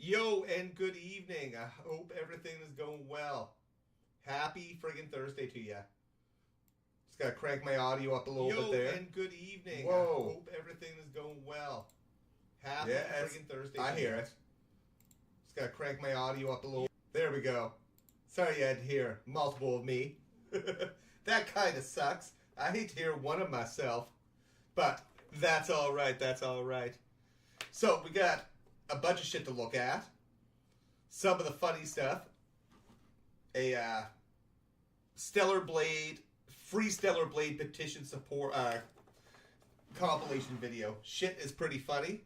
Yo, and good evening. I hope everything is going well. Happy friggin' Thursday to ya. Just gotta crank my audio up a little bit there. Yo, and good evening. Whoa. I hope everything is going well. Happy friggin' Thursday to ya. I hear it. Just gotta crank my audio up a little. There we go. Sorry you had to hear multiple of me. That kinda sucks. I hate to hear one of myself. But that's alright, that's alright. So, we got a bunch of shit to look at. Some of the funny stuff. A Stellar Blade, free Stellar Blade petition support compilation video. Shit is pretty funny.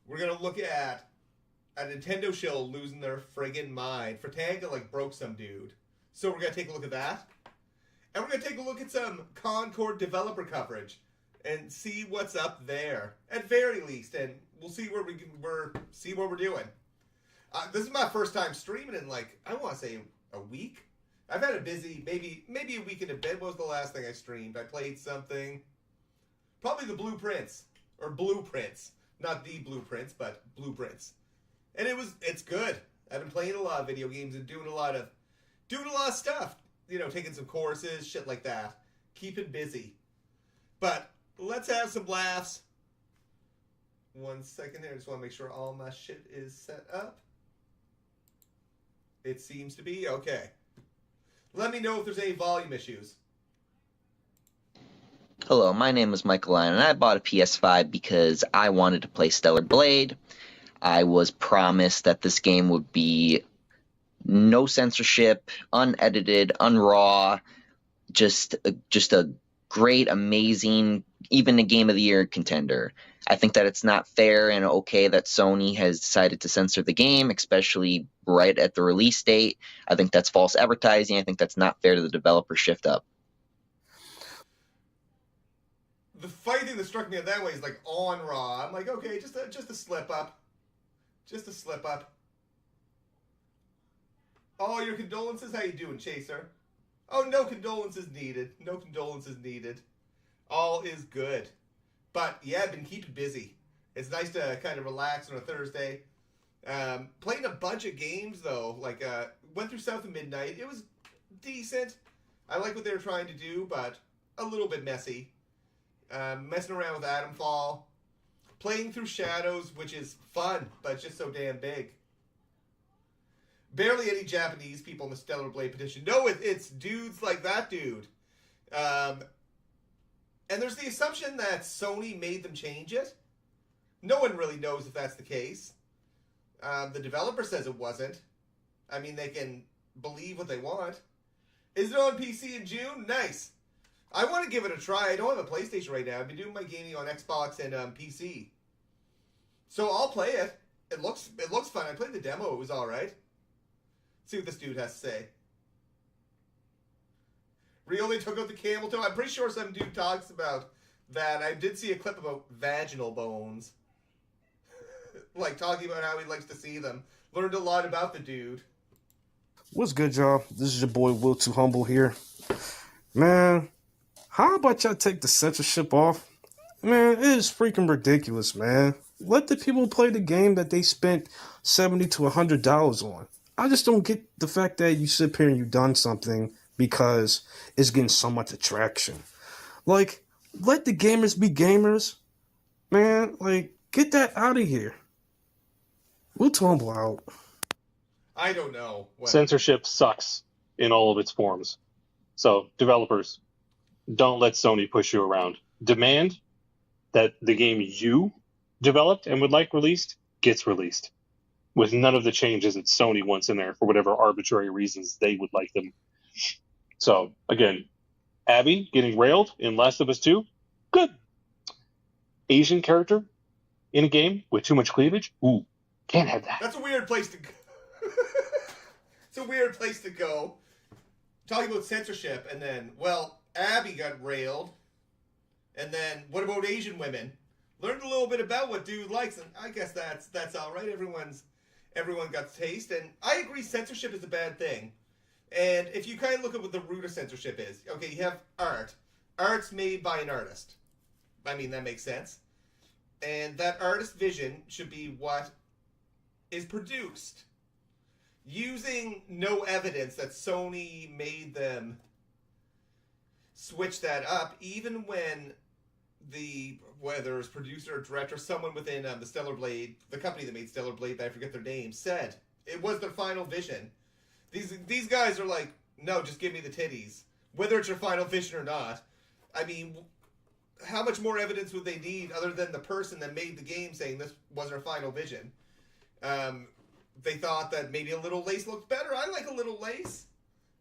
We're gonna look at a Nintendo shill losing their friggin' mind. Fritanga broke some dude. So we're gonna take a look at that. And we're gonna take a look at some Concord developer coverage and see what's up there, at very least, and we'll see where see what we're doing. This is my first time streaming in I want to say a week. I've had a busy maybe a week and a bit. What was the last thing I streamed? I played something, probably the Blueprints, not the Blueprints, but Blueprints, and it's good. I've been playing a lot of video games and doing a lot of stuff. Taking some courses, shit like that, keeping busy, but. Let's have some laughs. 1 second here. I just want to make sure all my shit is set up. It seems to be. Okay. Let me know if there's any volume issues. Hello, my name is Michael Lyon, and I bought a PS5 because I wanted to play Stellar Blade. I was promised that this game would be no censorship, unedited, unraw, just a great, amazing, even a Game of the Year contender. I think that it's not fair and okay that Sony has decided to censor the game, especially right at the release date. I think that's false advertising. I think that's not fair to the developer shift up. The funny thing that struck me in that way is on Raw. I'm okay, just a slip up. Just a slip up. Oh, your condolences? How you doing, Chaser? Oh, no condolences needed. No condolences needed. All is good. But, yeah, I've been keeping busy. It's nice to kind of relax on a Thursday. Playing a bunch of games, though. Went through South of Midnight. It was decent. I like what they were trying to do, but a little bit messy. Messing around with Atomfall. Playing through Shadows, which is fun, but just so damn big. Barely any Japanese people in the Stellar Blade petition. No, it's dudes like that dude. And there's the assumption that Sony made them change it. No one really knows if that's the case. The developer says it wasn't. I mean, they can believe what they want. Is it on PC in June? Nice. I want to give it a try. I don't have a PlayStation right now. I've been doing my gaming on Xbox and PC. So I'll play it. It looks fun. I played the demo. It was all right. See what this dude has to say. Really took out the camel toe. I'm pretty sure some dude talks about that. I did see a clip about vaginal bones. Talking about how he likes to see them. Learned a lot about the dude. What's good, y'all? This is your boy Will Too Humble here. Man, how about y'all take the censorship off? Man, it is freaking ridiculous, man. Let the people play the game that they spent $70 to $100 on. I just don't get the fact that you sit here and you've done something because it's getting so much attraction. Let the gamers be gamers. Man, get that out of here. We'll tumble out. I don't know. Censorship sucks in all of its forms. So, developers, don't let Sony push you around. Demand that the game you developed and would like released gets released, with none of the changes that Sony wants in there for whatever arbitrary reasons they would like them. So, again, Abby getting railed in Last of Us 2, good. Asian character in a game with too much cleavage, ooh, can't have that. That's a weird place to go. It's a weird place to go. Talking about censorship, and then, Abby got railed, and then, what about Asian women? Learned a little bit about what dude likes, and I guess that's all right. Everyone got taste, and I agree censorship is a bad thing. And if you kind of look at what the root of censorship is, okay, you have art. Art's made by an artist. I mean, that makes sense. And that artist vision should be what is produced using no evidence that Sony made them switch that up, even when whether it's producer or director, someone within the Stellar Blade, the company that made Stellar Blade, I forget their name, said it was their final vision. These guys are like, no, just give me the titties, whether it's your final vision or not. I mean, how much more evidence would they need other than the person that made the game saying this was their final vision? They thought that maybe a little lace looked better. I like a little lace.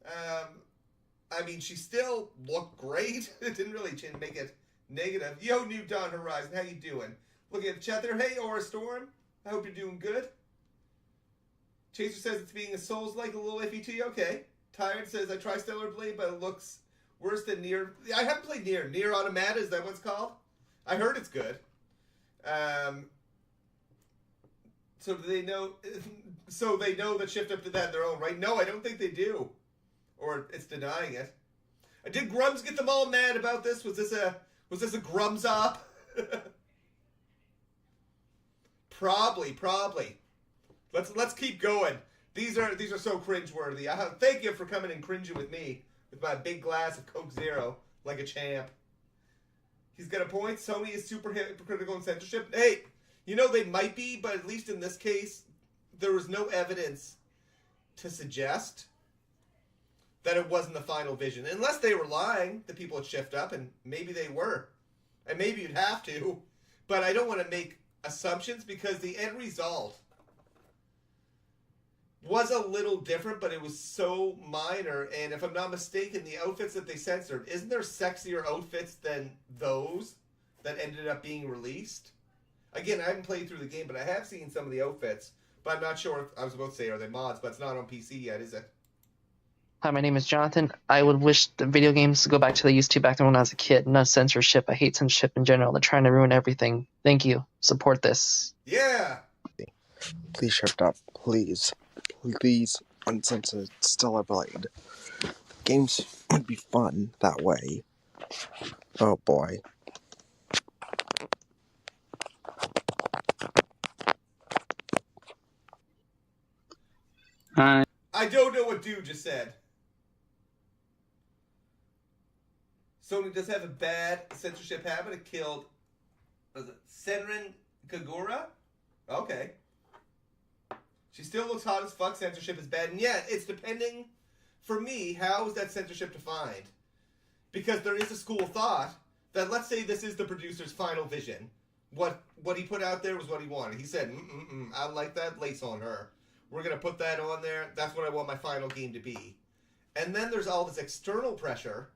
I mean, she still looked great. It didn't really make it negative. Yo, New Dawn Horizon, how you doing? Looking at the chat there. Hey, Aura Storm. I hope you're doing good. Chaser says it's being a Souls-like, a little iffy to you. Okay. Tired says, I try Stellar Blade, but it looks worse than Nier. I haven't played Nier. Nier Automata, is that what it's called? I heard it's good. So do they know? So they know that Shift Up did that in their own right? No, I don't think they do. Or it's denying it. Did Grums get them all mad about this? Was this a Grums op? Probably. Let's keep going. These are so cringeworthy. Thank you for coming and cringing with me with my big glass of Coke Zero like a champ. He's got a point. Sony is super hypocritical in censorship. Hey, you know they might be, but at least in this case, there was no evidence to suggest that it wasn't the final vision. Unless they were lying, the people at Shift Up, and maybe they were. And maybe you'd have to. But I don't want to make assumptions because the end result was a little different, but it was so minor. And if I'm not mistaken, the outfits that they censored, isn't there sexier outfits than those that ended up being released? Again, I haven't played through the game, but I have seen some of the outfits. But I'm not sure if, I was about to say, are they mods? But it's not on PC yet, is it? Hi, my name is Jonathan. I would wish the video games to go back to the used to back when I was a kid. No censorship. I hate censorship in general. They're trying to ruin everything. Thank you. Support this. Yeah! Please Shift Up. Please. Please uncensored Stellar Blade. Games would be fun that way. Oh boy. Hi. I don't know what dude just said. Sony does have a bad censorship habit. It killed, was it Senran Kagura? Okay. She still looks hot as fuck. Censorship is bad. And yet, it's depending, for me, how is that censorship defined? Because there is a school of thought that, let's say this is the producer's final vision. What he put out there was what he wanted. He said, I like that lace on her. We're going to put that on there. That's what I want my final game to be. And then there's all this external pressure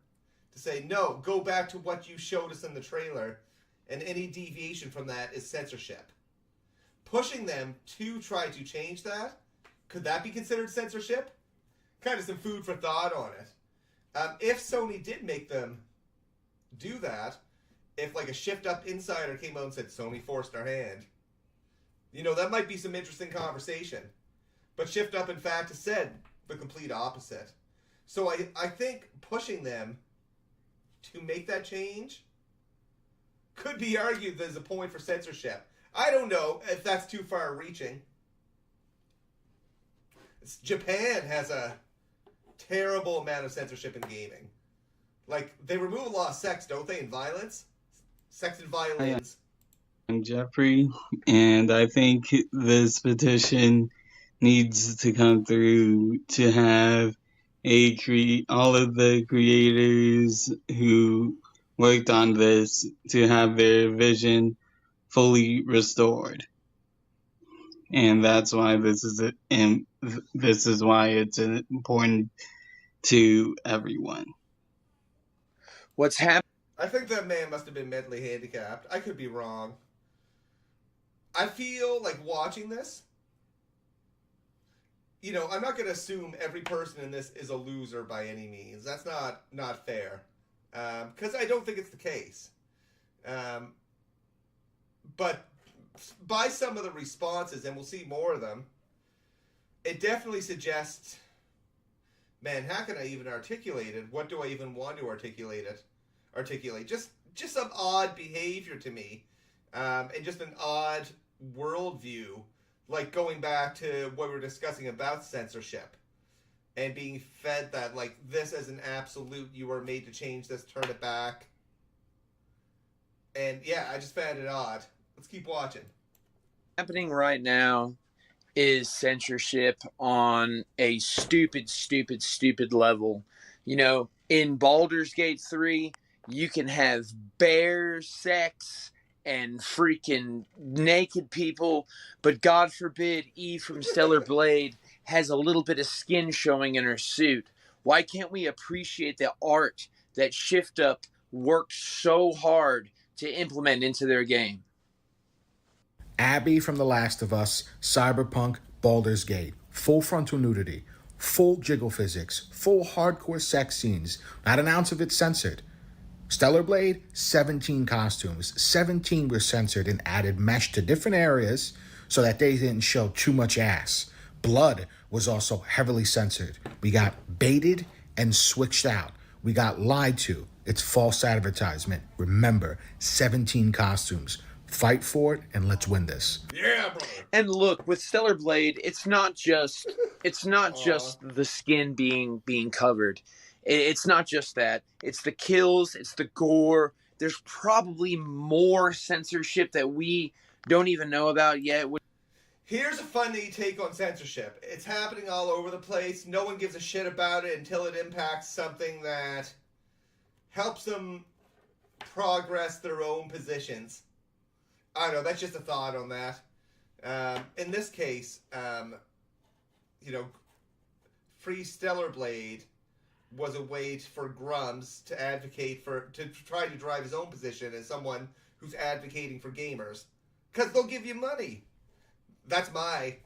to say, no, go back to what you showed us in the trailer, and any deviation from that is censorship. Pushing them to try to change that, could that be considered censorship? Kind of some food for thought on it. If Sony did make them do that, if like a Shift Up insider came out and said, Sony forced our hand, you know, that might be some interesting conversation. But Shift Up, in fact, has said the complete opposite. So I think pushing them to make that change could be argued there's a point for censorship. I don't know if that's too far reaching. Japan has a terrible amount of censorship in gaming. Like, they remove a lot of sex, don't they, and violence? Sex and violence. I'm Jeffrey, and I think this petition needs to come through to have all of the creators who worked on this to have their vision fully restored. And that's why this is why it's important to everyone. What's happening? I think that man must have been mentally handicapped. I could be wrong. I feel like watching this, you know, I'm not going to assume every person in this is a loser by any means. That's not fair. Because I don't think it's the case. But by some of the responses, and we'll see more of them, it definitely suggests, man, how can I even articulate it? What do I even want to articulate? Just some odd behavior to me, and just an odd worldview like going back to what we were discussing about censorship and being fed that, like, this is an absolute, you are made to change this, turn it back. And yeah, I just found it odd. Let's keep watching. Happening right now is censorship on a stupid level. You know, in Baldur's Gate 3, you can have bear sex and freaking naked people, but God forbid Eve from Stellar Blade has a little bit of skin showing in her suit. Why can't we appreciate the art that Shift Up worked so hard to implement into their game? Abby from The Last of Us, Cyberpunk, Baldur's Gate, full frontal nudity, full jiggle physics, full hardcore sex scenes, not an ounce of it censored. Stellar Blade, 17 costumes, 17 were censored and added mesh to different areas so that they didn't show too much ass. Blood was also heavily censored. We got baited and switched out. We got lied to. It's false advertisement. Remember, 17 costumes. Fight for it and let's win this. Yeah, brother. And look, with Stellar Blade, it's not just the skin being covered. It's not just that. It's the kills, it's the gore. There's probably more censorship that we don't even know about yet. Here's a funny take on censorship. It's happening all over the place. No one gives a shit about it until it impacts something that helps them progress their own positions. I don't know, that's just a thought on that. In this case, Free Stellar Blade was a way for Grums to advocate to try to drive his own position as someone who's advocating for gamers. Because they'll give you money. That's my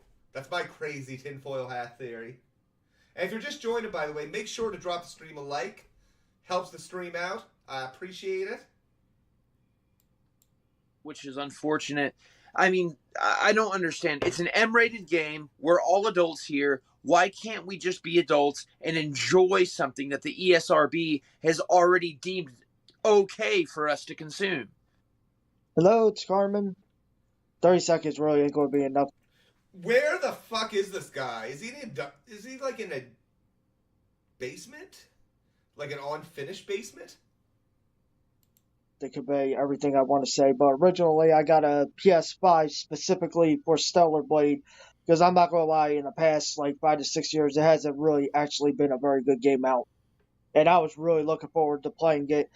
crazy tinfoil hat theory. And if you're just joining, by the way, make sure to drop the stream a like. Helps the stream out. I appreciate it. Which is unfortunate. I mean, I don't understand. It's an M-rated game. We're all adults here. Why can't we just be adults and enjoy something that the ESRB has already deemed okay for us to consume? Hello, it's Carmen. 30 seconds really ain't going to be enough. Where the fuck is this guy? Is he like in a basement? Like an unfinished basement? To convey everything I want to say, but originally I got a PS5 specifically for Stellar Blade because I'm not going to lie, in the past like 5 to 6 years, it hasn't really actually been a very good game out. And I was really looking forward to playing it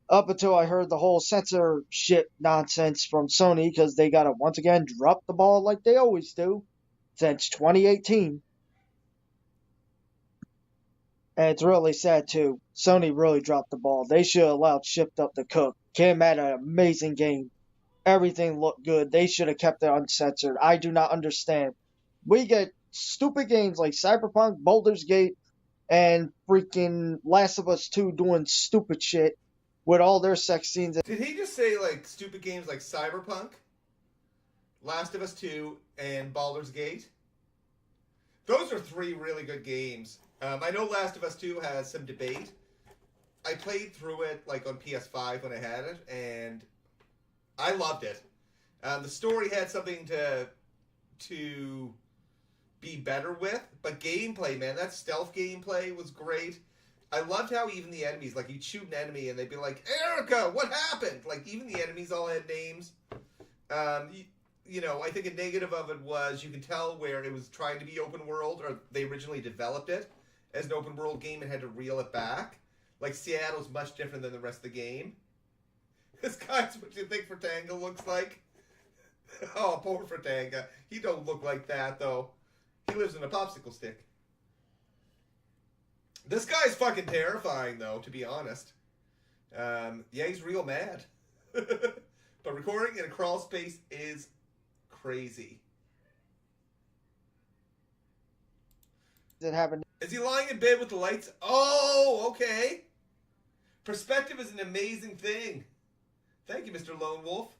up until I heard the whole censorship nonsense from Sony because they got to once again drop the ball like they always do since 2018. And it's really sad too. Sony really dropped the ball. They should have allowed Shift Up to cook. Came at an amazing game. Everything looked good. They should have kept it uncensored. I do not understand. We get stupid games like Cyberpunk, Baldur's Gate, and freaking Last of Us 2 doing stupid shit with all their sex scenes. Did he just say like stupid games like Cyberpunk, Last of Us 2, and Baldur's Gate? Those are 3 really good games. I know Last of Us 2 has some debate. I played through it like on PS5 when I had it, and I loved it. The story had something to be better with, but gameplay, man, that stealth gameplay was great. I loved how even the enemies, like you'd shoot an enemy and they'd be like, Erica, what happened? Like even the enemies all had names. I think a negative of it was you can tell where it was trying to be open world, or they originally developed it as an open world game and had to reel it back. Like Seattle's much different than the rest of the game. This guy's what you think Fritanga looks like? Oh, poor Fritanga. He don't look like that though. He lives in a popsicle stick. This guy's fucking terrifying though, to be honest. Yeah, he's real mad. But recording in a crawl space is crazy. Is he lying in bed with the lights? Oh, okay. Perspective is an amazing thing. Thank you, Mr. Lone Wolf.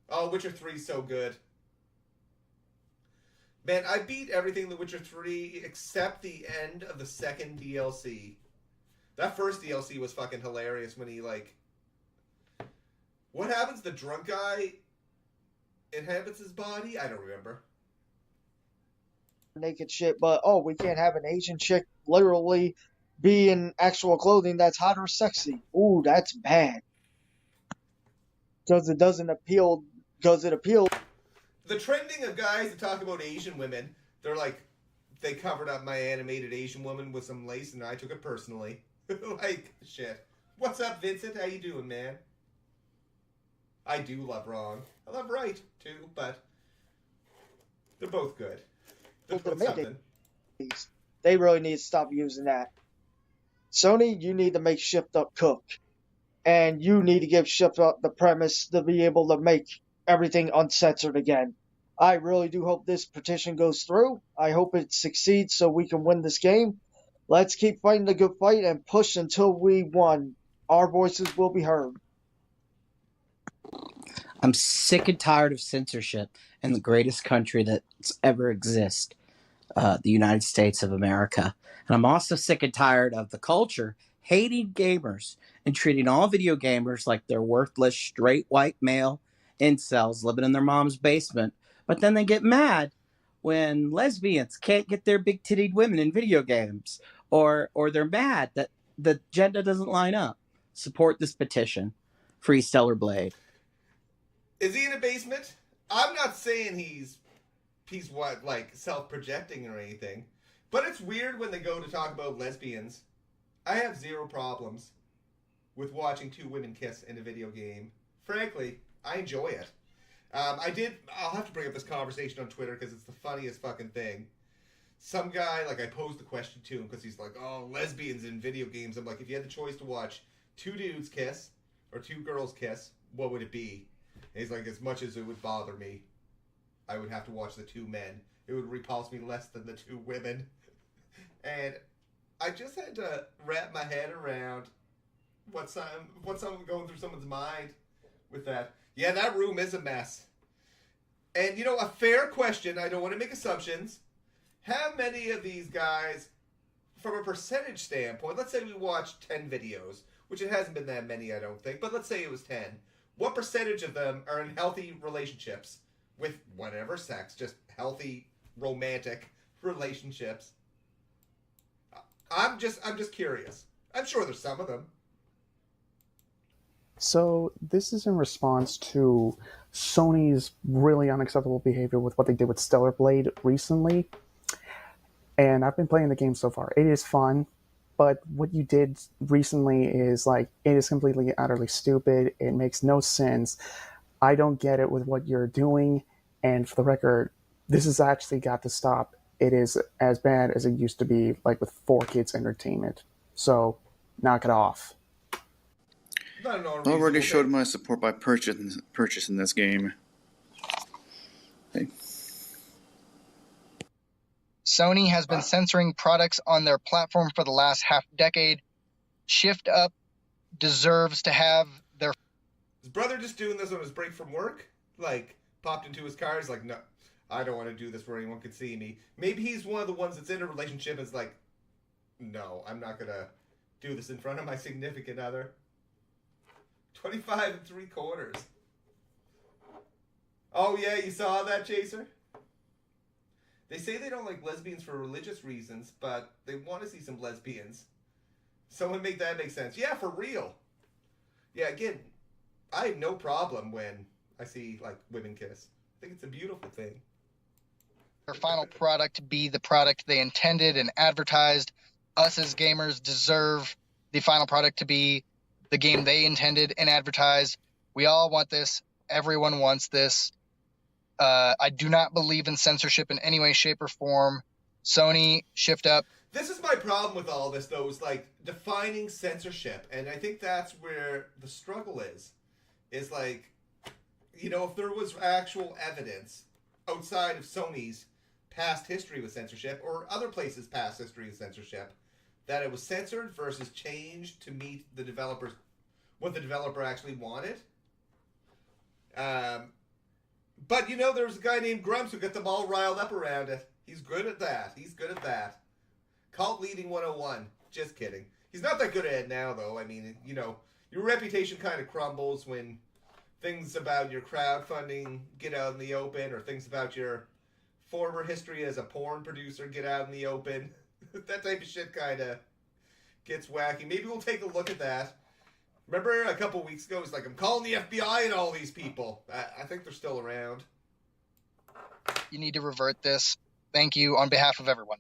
Oh, Witcher 3 is so good. Man, I beat everything in The Witcher 3 except the end of the second DLC. That first DLC was fucking hilarious when he, like... What happens? The drunk guy inhabits his body? I don't remember. Naked shit, but we can't have an Asian chick literally be in actual clothing that's hot or sexy. Ooh, that's bad. Because it doesn't appeal. Because it appeals. The trending of guys that talk about Asian women, they're like, they covered up my animated Asian woman with some lace, and I took it personally. Like, shit. What's up, Vincent? How you doing, man? I do love wrong. I love right, too, but they're both good. They're both something. They really need to stop using that. Sony, you need to make Shift Up cook. And you need to give Shift Up the premise to be able to make everything uncensored again. I really do hope this petition goes through. I hope it succeeds so we can win this game. Let's keep fighting the good fight and push until we won. Our voices will be heard. I'm sick and tired of censorship in the greatest country that's ever existed, the United States of America. And I'm also sick and tired of the culture hating gamers and treating all video gamers like they're worthless, straight white male incels living in their mom's basement. But then they get mad when lesbians can't get their big-titted women in video games, or they're mad that the agenda doesn't line up. Support this petition. Free Stellar Blade. Is he in a basement? I'm not saying he's what, like, self-projecting or anything. But it's weird when they go to talk about lesbians. I have zero problems with watching two women kiss in a video game. Frankly, I enjoy it. I'll have to bring up this conversation on Twitter because it's the funniest fucking thing. Some guy, like, I posed the question to him because he's like, oh, lesbians in video games. I'm like, if you had the choice to watch two dudes kiss or two girls kiss, what would it be? And he's like, as much as it would bother me, I would have to watch the two men. It would repulse me less than the two women. And I just had to wrap my head around what's going through someone's mind with that. Yeah, that room is a mess. And, a fair question, I don't want to make assumptions. How many of these guys, from a percentage standpoint, let's say we watched 10 videos, which it hasn't been that many, I don't think, but let's say it was 10. What percentage of them are in healthy relationships with whatever sex, just healthy, romantic relationships? I'm just curious. I'm sure there's some of them. So this is in response to Sony's really unacceptable behavior with what they did with Stellar Blade recently. And I've been playing the game so far. It is fun, but what you did recently is it is completely, utterly stupid. It makes no sense. I don't get it with what you're doing. And for the record, this has actually got to stop. It is as bad as it used to be, like with 4Kids Entertainment. So, knock it off. I already showed my support by purchasing this game. Hey. Sony has been censoring products on their platform for the last half decade. Shift Up deserves to have their... His brother just doing this on his break from work? Popped into his car, he's like, no, I don't want to do this where anyone could see me. Maybe he's one of the ones that's in a relationship and is like, no, I'm not going to do this in front of my significant other. 25 3/4. Oh, yeah, you saw that, Chaser? They say they don't like lesbians for religious reasons, but they want to see some lesbians. Someone make that make sense. Yeah, for real. Yeah, again, I have no problem when I see, women kiss. I think it's a beautiful thing. Their final product be the product they intended and advertised. Us as gamers deserve the final product to be the game they intended and advertised. We all want this. Everyone wants this. I do not believe in censorship in any way, shape, or form. Sony, Shift Up. This is my problem with all this, though, is defining censorship. And I think that's where the struggle is. Is if there was actual evidence outside of Sony's past history with censorship or other places' past history with censorship, that it was censored versus changed to meet the developers, what the developer actually wanted. But there's a guy named Grumps who got them all riled up around it. He's good at that. Cult leading 101. Just kidding. He's not that good at it now, though. I mean, your reputation kind of crumbles when things about your crowdfunding get out in the open, or things about your former history as a porn producer get out in the open. That type of shit kind of gets wacky. Maybe we'll take a look at that. Remember a couple weeks ago, it's like, I'm calling the FBI and all these people. I think they're still around. You need to revert this. Thank you on behalf of everyone.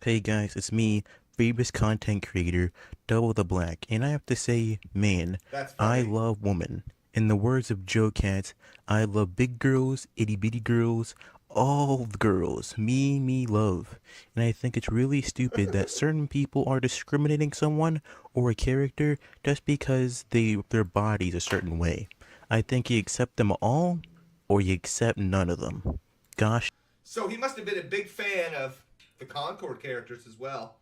Hey guys, it's me, Phoebus content creator, Double the Black, and I have to say, man, I love women. In the words of Joe Cat, I love big girls, itty bitty girls, all the girls, me, love. And I think it's really stupid that certain people are discriminating someone or a character just because their body's a certain way. I think you accept them all, or you accept none of them. Gosh. So he must have been a big fan of the Concord characters as well.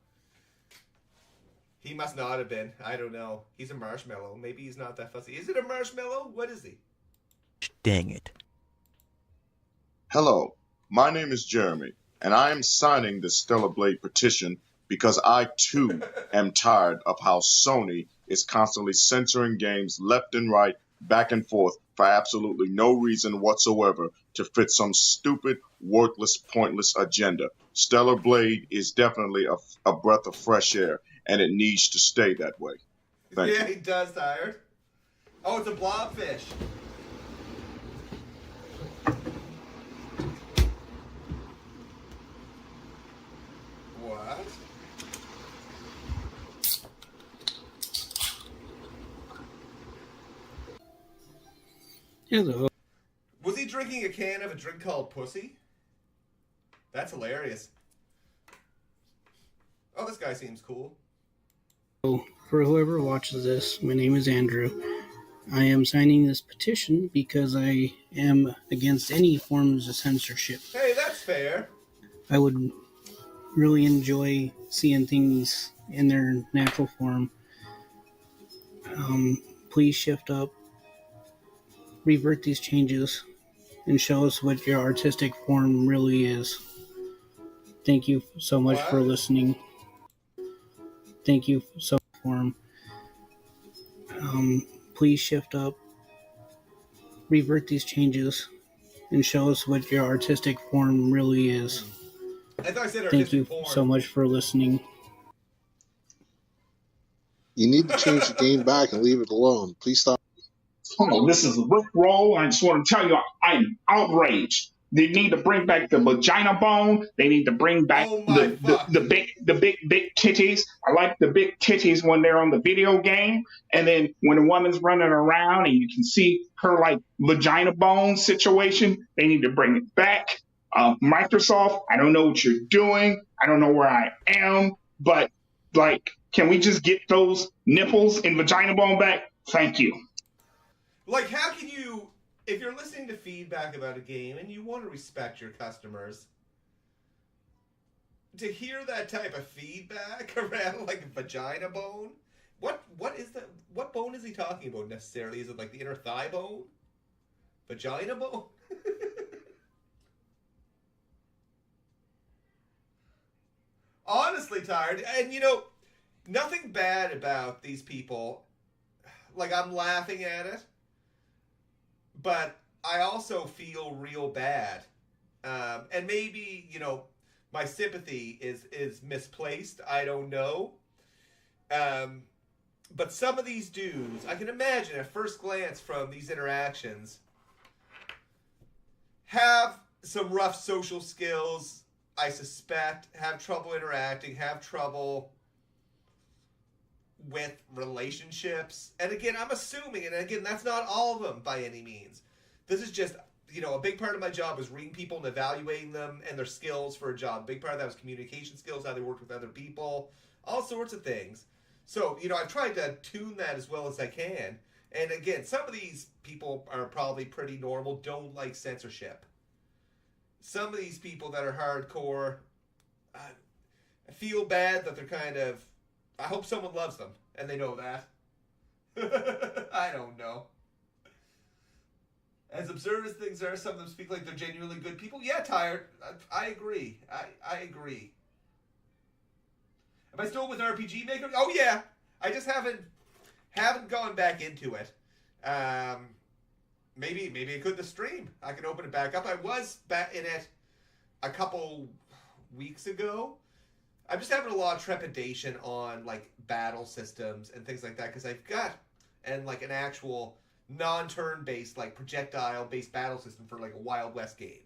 He must not have been. I don't know. He's a marshmallow. Maybe he's not that fussy. Is it a marshmallow? What is he? Dang it. Hello, my name is Jeremy, and I am signing the Stellar Blade petition because I too am tired of how Sony is constantly censoring games left and right, back and forth, for absolutely no reason whatsoever to fit some stupid, worthless, pointless agenda. Stellar Blade is definitely a breath of fresh air, and it needs to stay that way. Thank you. Yeah, he does, Tired. Oh, it's a blobfish. What? Hello. Was he drinking a can of a drink called Pussy? That's hilarious. Oh, this guy seems cool. For whoever watches this, my name is Andrew. I am signing this petition because I am against any forms of censorship. Hey, that's fair. I would really enjoy seeing things in their natural form. Please shift up, revert these changes, and show us what your artistic form really is. Thank you so much for listening. Thank you so much for please shift up, revert these changes, and show us what your artistic form really is. I thought I said Thank you form. so much for listening. You need to change the game back and leave it alone. Please stop. Hello, this is Rick Roll. I just want to tell you I'm outraged. They need to bring back the vagina bone. They need to bring back the big titties. I like the big titties when they're on the video game. And then when a woman's running around and you can see her like vagina bone situation, they need to bring it back. Microsoft, I don't know what you're doing. I don't know where I am, but like, can we just get those nipples and vagina bone back? Thank you. Like, how can you, if you're listening to feedback about a game and you want to respect your customers, to hear that type of feedback around like a vagina bone, what is that? What bone is he talking about necessarily? Is it like the inner thigh bone? Vagina bone? Honestly, Tired, and you know, nothing bad about these people. Like, I'm laughing at it, but I also feel real bad. And maybe, you know, my sympathy is misplaced. I don't know. But some of these dudes, I can imagine at first glance from these interactions, have some rough social skills, I suspect, have trouble interacting, have trouble with relationships. And again, I'm assuming, and again, that's not all of them by any means. This is just, you know, a big part of my job was reading people and evaluating them and their skills for a job. A big part of that was communication skills, how they worked with other people, all sorts of things. So, you know, I've tried to tune that as well as I can. And again, some of these people are probably pretty normal, don't like censorship. Some of these people that are hardcore, I feel bad that they're kind of, I hope someone loves them, and they know that. I don't know. As absurd as things are, some of them speak like they're genuinely good people. Yeah, Tired. I agree. I agree. Am I still with RPG Maker? Oh yeah. I just haven't gone back into it. Maybe it could the stream. I could open it back up. I was back in it a couple weeks ago. I'm just having a lot of trepidation on like battle systems and things like that because I've got like an actual non-turn based like projectile based battle system for like a Wild West game.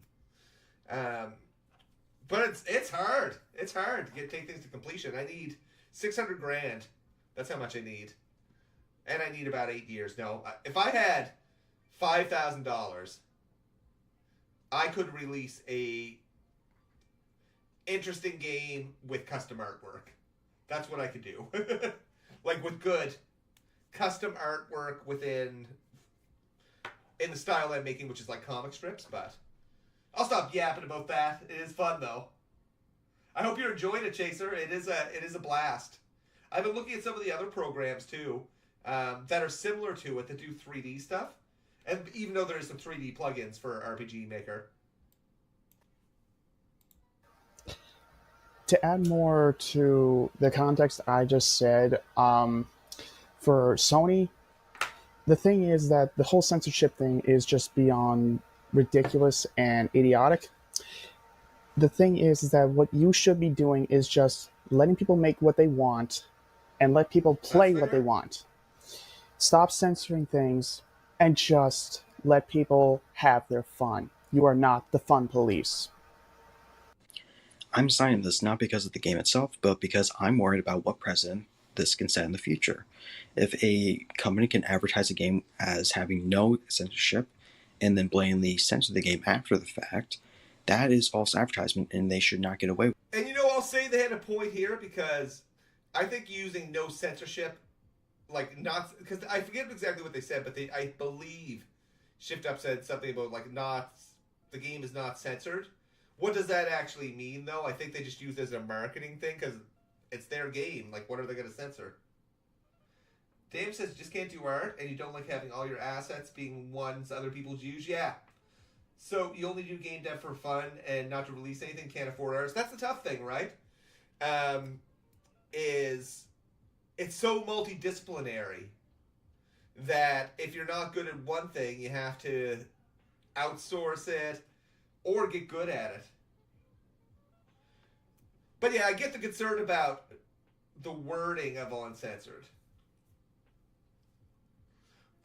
But it's hard. It's hard to take things to completion. I need $600,000. That's how much I need, and I need about 8 years. No, if I had $5,000, I could release a interesting game with custom artwork. That's what I could do. Like with good custom artwork in the style I'm making, which is like comic strips, but I'll stop yapping about that. It is fun though. I hope you're enjoying it, Chaser. It is a blast. I've been looking at some of the other programs too that are similar to it that do 3D stuff, and even though there's some 3D plugins for RPG Maker. To add more to the context I just said, for Sony, the thing is that the whole censorship thing is just beyond ridiculous and idiotic. The thing is that what you should be doing is just letting people make what they want and let people play what they want. Stop censoring things and just let people have their fun. You are not the fun police. I'm signing this not because of the game itself, but because I'm worried about what precedent this can set in the future. If a company can advertise a game as having no censorship and then blatantly censor the game after the fact, that is false advertisement and they should not get away with it. And I'll say they had a point here because I think using no censorship, like not, because I forget exactly what they said, but I believe Shift Up said something about like the game is not censored. What does that actually mean, though? I think they just use it as a marketing thing because it's their game. Like, what are they going to censor? Dave says you just can't do art and you don't like having all your assets being ones other people use. Yeah. So you only do game dev for fun and not to release anything, can't afford artists. That's the tough thing, right? It's so multidisciplinary that if you're not good at one thing, you have to outsource it or get good at it. But yeah, I get the concern about the wording of uncensored.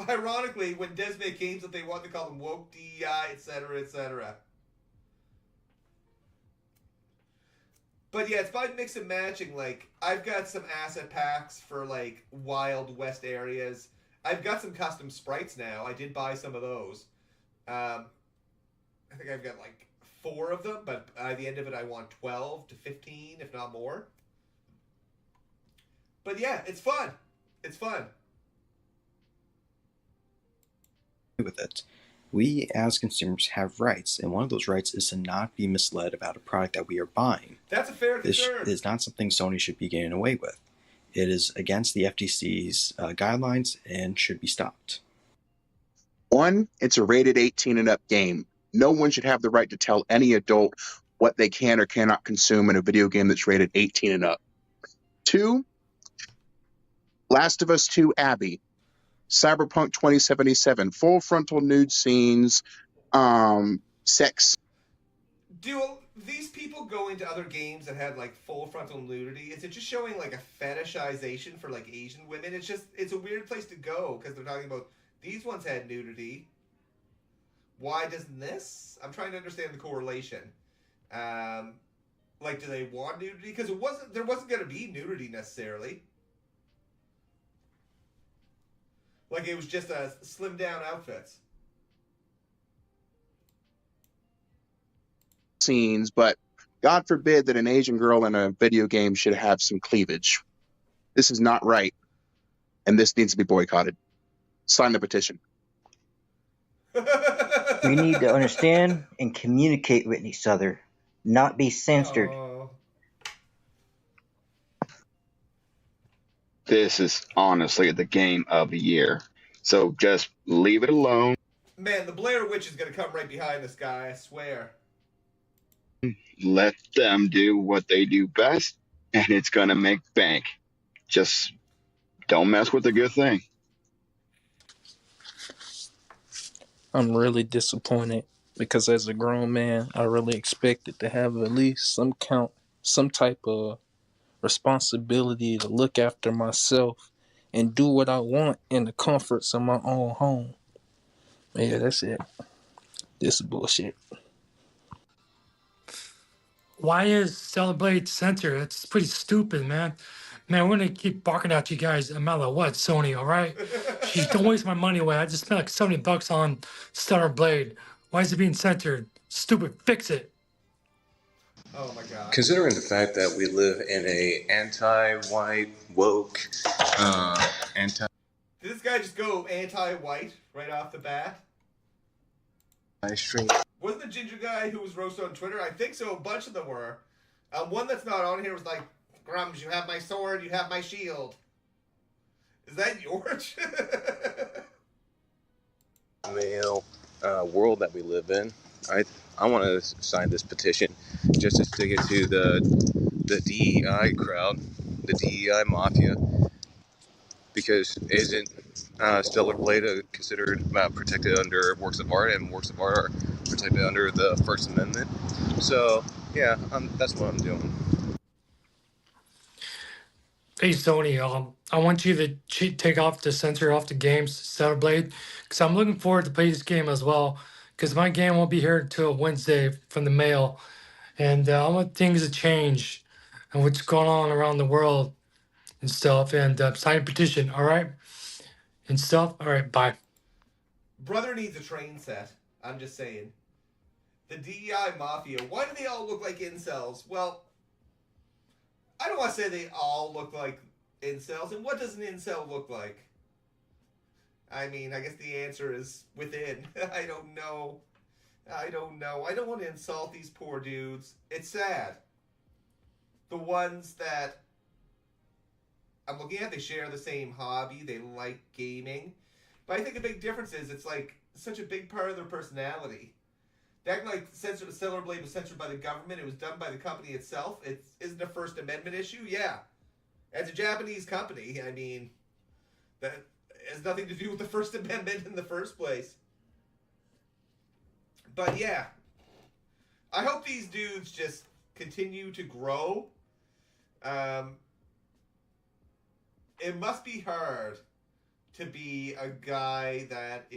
Ironically, when Des make games that they want to call them woke, DEI, etc., etc. But yeah, it's by mix and matching. Like, I've got some asset packs for, like, Wild West areas. I've got some custom sprites now. I did buy some of those. I think I've got, like, 4 of them, but by the end of it, I want 12 to 15, if not more. But yeah, it's fun. It's fun. With it. We as consumers have rights, and one of those rights is to not be misled about a product that we are buying. That's a fair concern. This is not something Sony should be getting away with. It is against the FTC's guidelines and should be stopped. 1, it's a rated 18 and up game. No one should have the right to tell any adult what they can or cannot consume in a video game that's rated 18 and up. 2, Last of Us 2 Abby. Cyberpunk 2077, full frontal nude scenes, sex. Do these people go into other games that had like full frontal nudity? Is it just showing like a fetishization for like Asian women? It's a weird place to go because they're talking about these ones had nudity. Why doesn't this? I'm trying to understand the correlation. Like, do they want nudity? Because there wasn't going to be nudity necessarily. Like, it was just a slimmed down outfits. Scenes, but God forbid that an Asian girl in a video game should have some cleavage. This is not right, and this needs to be boycotted. Sign the petition. We need to understand and communicate with each other, not be censored. This is honestly the game of the year. So just leave it alone. Man, the Blair Witch is going to come right behind this guy, I swear. Let them do what they do best, and it's going to make bank. Just don't mess with the good thing. I'm really disappointed because as a grown man, I really expected to have at least some type of responsibility to look after myself and do what I want in the comforts of my own home. Yeah, that's it. This is bullshit. Why is Celebrate censored? It's pretty stupid, man. Man, we're gonna keep barking at you guys no matter what, Sony, all right? Jeez, don't waste my money away. I just spent like $70 on Stellar Blade. Why is it being censored? Stupid, fix it. Oh my god. Considering the fact that we live in a anti-white, woke, anti... Did this guy just go anti-white right off the bat? Stream. Wasn't the ginger guy who was roasted on Twitter? I think so. A bunch of them were. One that's not on here was like, Grums, you have my sword, you have my shield. Is that yours? Male world that we live in. I want to sign this petition just to stick it to the DEI crowd, the DEI mafia, because isn't Stellar Blade considered protected under works of art, and works of art are protected under the First Amendment? So yeah, that's what I'm doing. Hey Sony, I want you to take off the censor off the games Stellar Blade, because I'm looking forward to play this game as well. Because my game won't be here until Wednesday from the mail, and I want things to change, and what's going on around the world and stuff. And sign a petition, all right, and stuff. All right, bye. Brother needs a train set. I'm just saying. The DEI mafia. Why do they all look like incels? Well, I don't want to say they all look like incels. And what does an incel look like? I mean, I guess the answer is within. I don't know. I don't want to insult these poor dudes. It's sad. The ones that I'm looking at, they share the same hobby. They like gaming. But I think a big difference is it's like such a big part of their personality. Acting like Stellar Blade was censored by the government. It was done by the company itself. It isn't a First Amendment issue. Yeah, as a Japanese company, I mean, that has nothing to do with the First Amendment in the first place. But yeah, I hope these dudes just continue to grow. It must be hard to be a guy that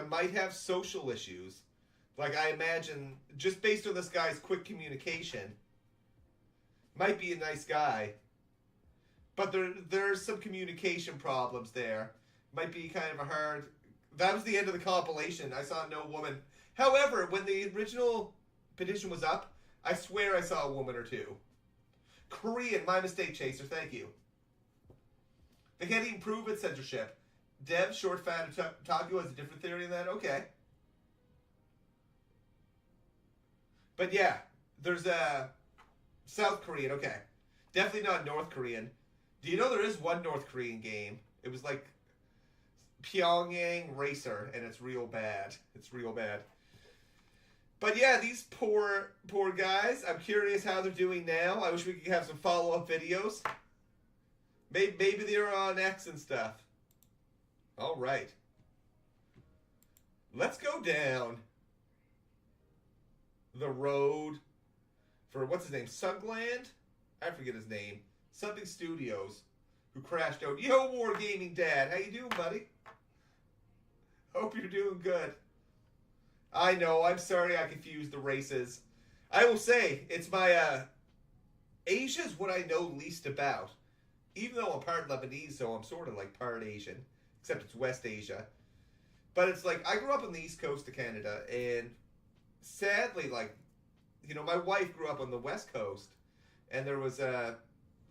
might have social issues. Like, I imagine, just based on this guy's quick communication, might be a nice guy. But there's some communication problems there. Might be kind of a hard... That was the end of the compilation. I saw no woman. However, when the original petition was up, I swear I saw a woman or two. Korean, my mistake, Chaser, thank you. They can't even prove it's censorship. Dev, short fan of Taku has a different theory than that? Okay. But yeah, there's a South Korean, okay. Definitely not North Korean. Do you know there is one North Korean game? It was like Pyongyang Racer, and it's real bad. It's real bad. But yeah, these poor guys, I'm curious how they're doing now. I wish we could have some follow-up videos. Maybe they're on X and stuff. All right. Let's go down the road for, what's his name, Sugland? I forget his name. Something Studios, who crashed out. Yo, Wargaming Dad, how you doing, buddy? Hope you're doing good. I know, I'm sorry I confused the races. I will say, it's my, Asia's what I know least about. Even though I'm part Lebanese, so I'm sort of like part Asian. Except it's West Asia. But it's like, I grew up on the East Coast of Canada, and sadly, like, you know, my wife grew up on the West Coast, and there was,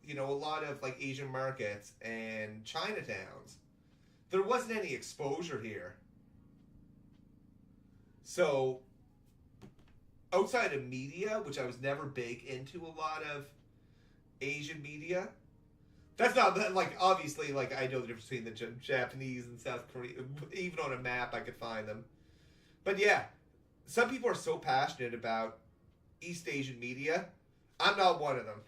you know, a lot of, like, Asian markets and Chinatowns. There wasn't any exposure here. So, outside of media, which I was never big into a lot of Asian media, that's not, like, obviously, like, I know the difference between the Japanese and South Korea. Even on a map, I could find them. But yeah, some people are so passionate about East Asian media. I'm not one of them.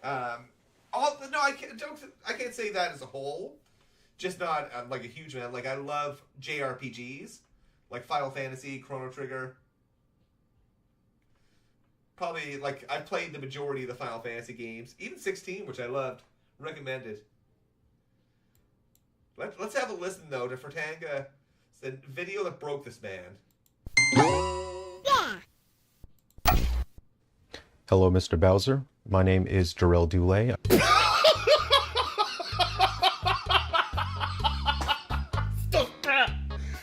No, I can't say that as a whole. Just not like a huge fan. Like, I love JRPGs, like Final Fantasy, Chrono Trigger. Probably, like, I've played the majority of the Final Fantasy games. Even 16, which I loved. Recommended. Let's have a listen, though, to Fritanga, the video that broke this man. Yeah. Hello, Mr. Bowser. My name is Jarrell Dulé.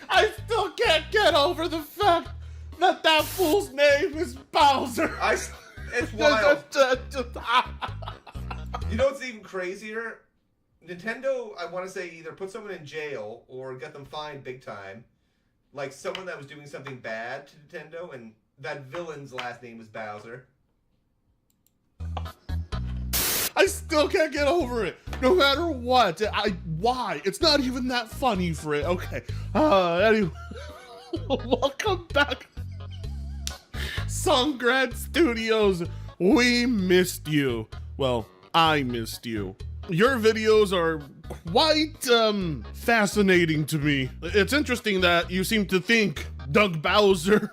I still can't get over the fact that that fool's name is Bowser. It's wild. You know what's even crazier? Nintendo, I want to say, either put someone in jail or get them fined big time. Like someone that was doing something bad to Nintendo, and that villain's last name was Bowser. I still can't get over it. No matter what. Why? It's not even that funny, Frit. Okay. Anyway. Welcome back. Songgrad Studios. We missed you. Well, I missed you. Your videos are quite, fascinating to me. It's interesting that you seem to think Doug Bowser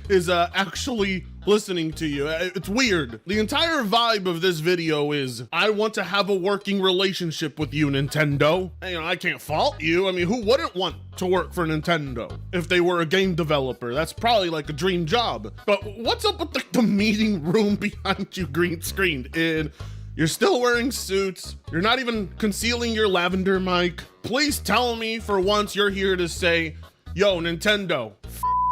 is, actually listening to you. It's weird. The entire vibe of this video is, I want to have a working relationship with you, Nintendo. You know, I can't fault you. I mean, who wouldn't want to work for Nintendo if they were a game developer? That's probably like a dream job. But what's up with the meeting room behind you green screened? And you're still wearing suits. You're not even concealing your lavender mic. Please tell me for once you're here to say, yo, Nintendo,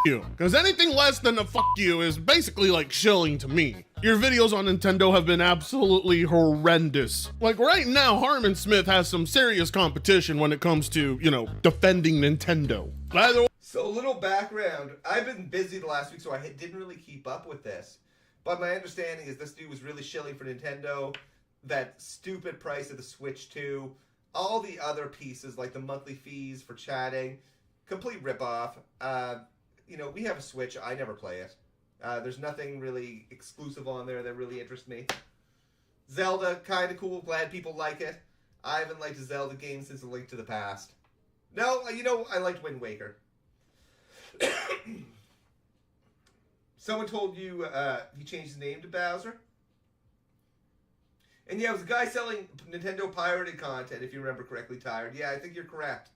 you. Because anything less than a fuck you is basically like shilling to me. Your videos on Nintendo have been absolutely horrendous. Like right now, Harmon Smith has some serious competition when it comes to, you know, defending Nintendo. So a little background. I've been busy the last week, so I didn't really keep up with this. But my understanding is this dude was really shilling for Nintendo. That stupid price of the Switch 2. All the other pieces, like the monthly fees for chatting. Complete ripoff. You know, we have a Switch. I never play it. There's nothing really exclusive on there that really interests me. Zelda, kind of cool. Glad people like it. I haven't liked a Zelda game since A Link to the Past. No, you know, I liked Wind Waker. Someone told you he changed his name to Bowser? And yeah, it was a guy selling Nintendo pirated content, if you remember correctly, Tired. Yeah, I think you're correct.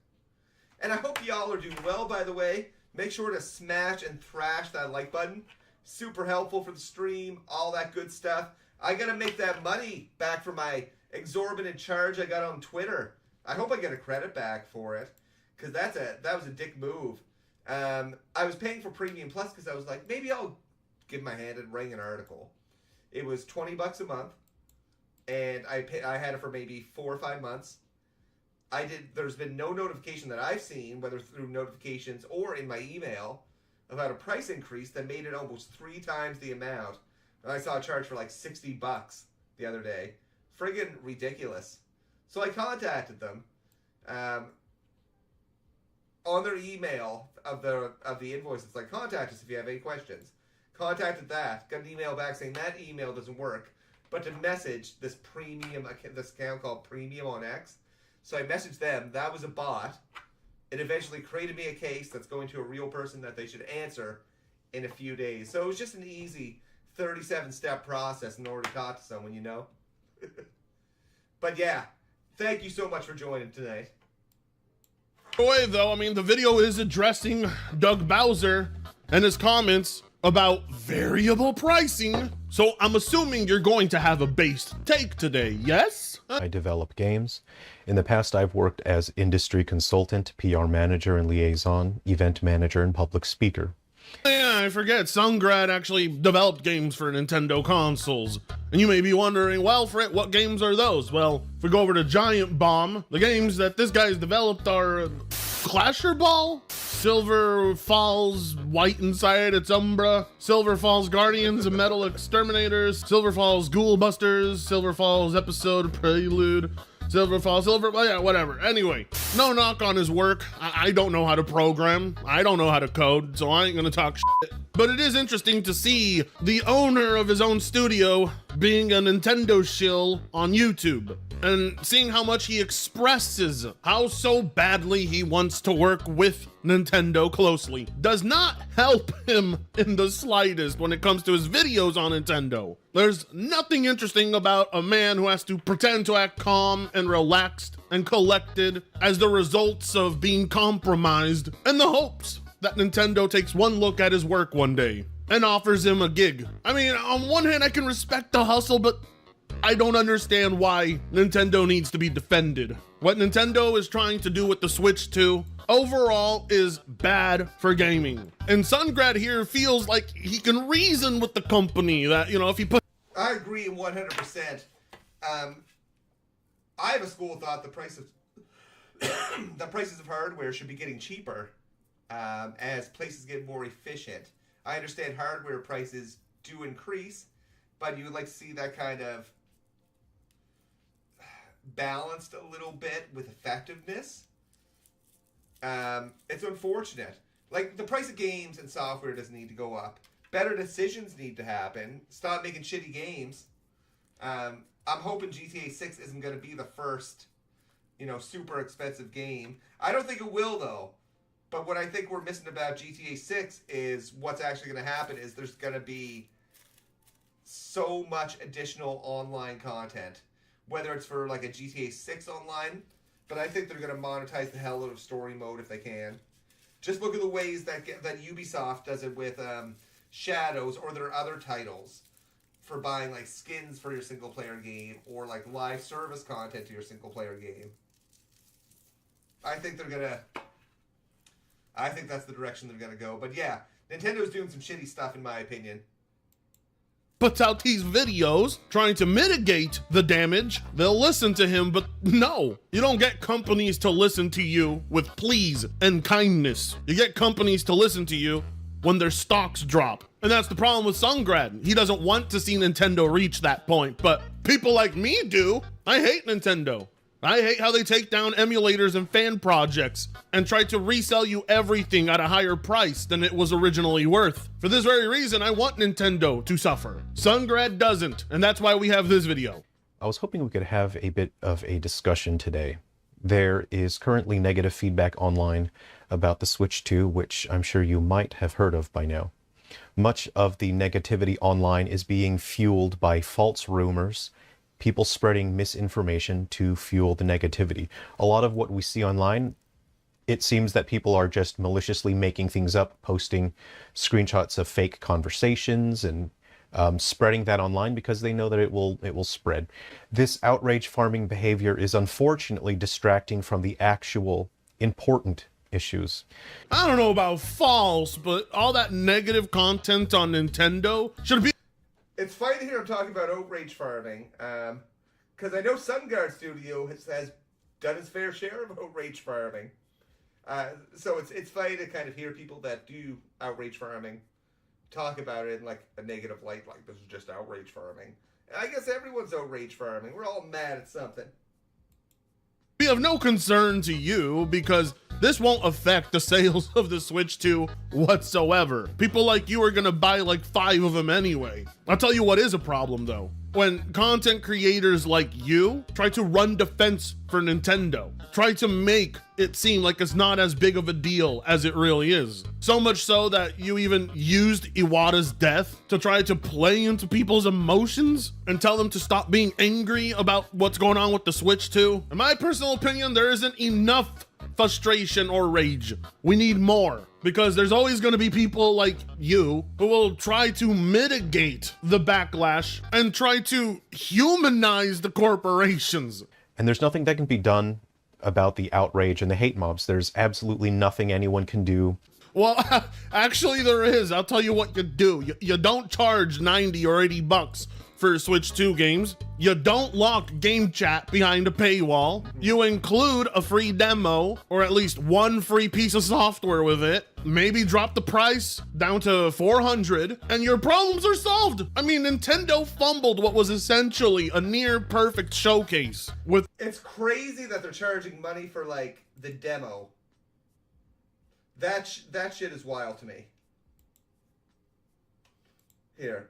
And I hope y'all are doing well, by the way. Make sure to smash and thrash that like button. Super helpful for the stream, all that good stuff. I gotta make that money back for my exorbitant charge I got on Twitter. I hope I get a credit back for it, because that was a dick move. I was paying for Premium Plus because I was like, maybe I'll give my hand and write an article. It was $20 a month, and I had it for maybe 4 or 5 months. There's been no notification that I've seen, whether through notifications or in my email, about a price increase that made it almost 3 times the amount. And I saw a charge for like $60 the other day. Friggin' ridiculous. So I contacted them on their email of the invoice. It's like, contact us if you have any questions. Contacted that. Got an email back saying that email doesn't work, but to message this account called Premium on X. So I messaged them. That was a bot. It eventually created me a case that's going to a real person that they should answer in a few days. So it was just an easy 37-step process in order to talk to someone, you know? But yeah, thank you so much for joining tonight. Way though, I mean, the video is addressing Doug Bowser and his comments about variable pricing. So I'm assuming you're going to have a based take today, yes? I develop games. In the past, I've worked as industry consultant, PR manager and liaison, event manager, and public speaker. Yeah, I forget. Songgrad actually developed games for Nintendo consoles. And you may be wondering, well, Frit, what games are those? Well, if we go over to Giant Bomb, the games that this guy's developed are Clasher Ball, Silver Falls White Inside Its Umbra, Silver Falls Guardians of Metal Exterminators, Silver Falls Ghoul Busters, Silver Falls Episode Prelude, yeah, whatever. Anyway, no knock on his work. I don't know how to program. I don't know how to code, so I ain't gonna talk shit. But it is interesting to see the owner of his own studio being a Nintendo shill on YouTube. and seeing how much he expresses how so badly he wants to work with Nintendo closely does not help him in the slightest when it comes to his videos on Nintendo. There's nothing interesting about a man who has to pretend to act calm and relaxed and collected as the results of being compromised in the hopes that Nintendo takes one look at his work one day and offers him a gig. I mean, on one hand, I can respect the hustle, but I don't understand why Nintendo needs to be defended. What Nintendo is trying to do with the Switch 2 overall is bad for gaming. And Sungrad here feels like he can reason with the company that, you know, if he put... I agree 100%. I have a school of thought the prices of hardware should be getting cheaper as places get more efficient. I understand hardware prices do increase, but you would like to see that kind of balanced a little bit with effectiveness. It's unfortunate. Like, the price of games and software doesn't need to go up. Better decisions need to happen. Stop making shitty games. I'm hoping GTA 6 isn't going to be the first, you know, super expensive game. I don't think it will, though. But what I think we're missing about GTA 6 is what's actually going to happen is there's going to be so much additional online content. Whether it's for like a GTA 6 online, but I think they're going to monetize the hell out of story mode if they can. Just look at the ways that Ubisoft does it with Shadows or their other titles for buying like skins for your single player game or like live service content to your single player game. I think that's the direction they're going to go. But yeah, Nintendo's doing some shitty stuff in my opinion. Puts out these videos trying to mitigate the damage, they'll listen to him, but no. You don't get companies to listen to you with pleas and kindness. You get companies to listen to you when their stocks drop. And that's the problem with Sungrad. He doesn't want to see Nintendo reach that point, but people like me do. I hate Nintendo. I hate how they take down emulators and fan projects and try to resell you everything at a higher price than it was originally worth. For this very reason, I want Nintendo to suffer. Sungrad doesn't, and that's why we have this video. I was hoping we could have a bit of a discussion today. There is currently negative feedback online about the Switch 2, which I'm sure you might have heard of by now. Much of the negativity online is being fueled by false rumors, people spreading misinformation to fuel the negativity. A lot of what we see online, it seems that people are just maliciously making things up, posting screenshots of fake conversations and spreading that online because they know that it will spread. This outrage farming behavior is unfortunately distracting from the actual important issues. I don't know about false, but all that negative content on Nintendo should be... It's funny to hear him talking about outrage farming, because I know Sunguard Studio has done its fair share of outrage farming. So it's funny to kind of hear people that do outrage farming talk about it in like a negative light, like this is just outrage farming. And I guess everyone's outrage farming. We're all mad at something. Be of no concern to you because this won't affect the sales of the Switch 2 whatsoever. People like you are gonna buy like 5 of them anyway. I'll tell you what is a problem though. When content creators like you try to run defense for Nintendo, try to make it seem like it's not as big of a deal as it really is. So much so that you even used Iwata's death to try to play into people's emotions and tell them to stop being angry about what's going on with the Switch 2. In my personal opinion, there isn't enough frustration or rage. We need more, because there's always going to be people like you who will try to mitigate the backlash and try to humanize the corporations. And there's nothing that can be done about the outrage and the hate mobs. There's absolutely nothing anyone can do. Well, actually there is. I'll tell you what you do. You don't charge 90 or 80 bucks for Switch 2 games. You don't lock game chat behind a paywall. You include a free demo, or at least one free piece of software with it. Maybe drop the price down to $400, and your problems are solved. I mean, Nintendo fumbled what was essentially a near perfect showcase with... It's crazy that they're charging money for, like, the demo. That shit is wild to me. Here.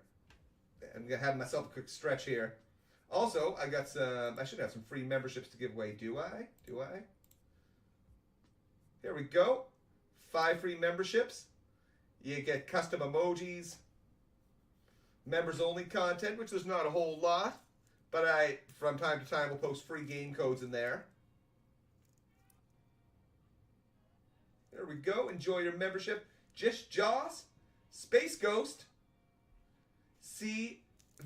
I'm gonna have myself a quick stretch here. Also, I got some. I should have some free memberships to give away. Do I? Here we go. 5 free memberships. You get custom emojis, members only content, which there's not a whole lot, but I, from time to time, will post free game codes in there. There we go. Enjoy your membership. Just Jaws, Space Ghost, CVA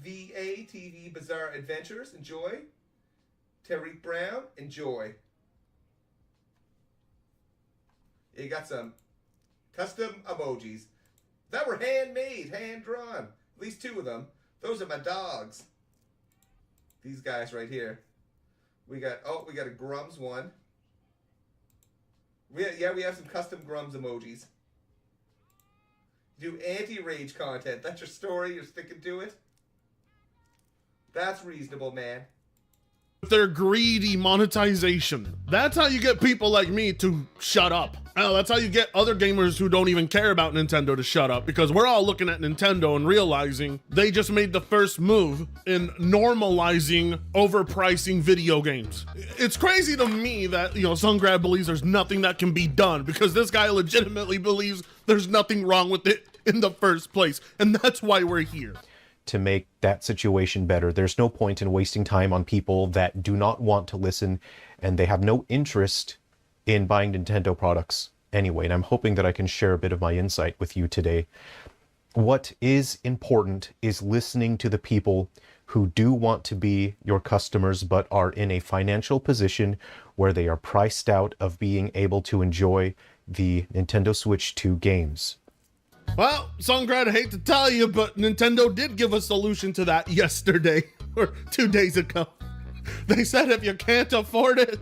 TV Bizarre Adventures. Enjoy. Tariq Brown. Enjoy. You got some custom emojis that were handmade, hand-drawn. At least 2 of them. Those are my dogs. These guys right here. We got a Grums one. We have some custom Grums emojis. Do anti-rage content. That's your story. You're sticking to it. That's reasonable, man. Their greedy monetization. That's how you get people like me to shut up. That's how you get other gamers who don't even care about Nintendo to shut up, because we're all looking at Nintendo and realizing they just made the first move in normalizing overpricing video games. It's crazy to me that, Sungrad believes there's nothing that can be done, because this guy legitimately believes there's nothing wrong with it in the first place. And that's why we're here. To make that situation better, there's no point in wasting time on people that do not want to listen, and they have no interest in buying Nintendo products anyway. And I'm hoping that I can share a bit of my insight with you today. What is important is listening to the people who do want to be your customers, but are in a financial position where they are priced out of being able to enjoy the Nintendo Switch 2 games. Well, Sungrad, I hate to tell you, but Nintendo did give a solution to that yesterday, or 2 days ago. They said if you can't afford it,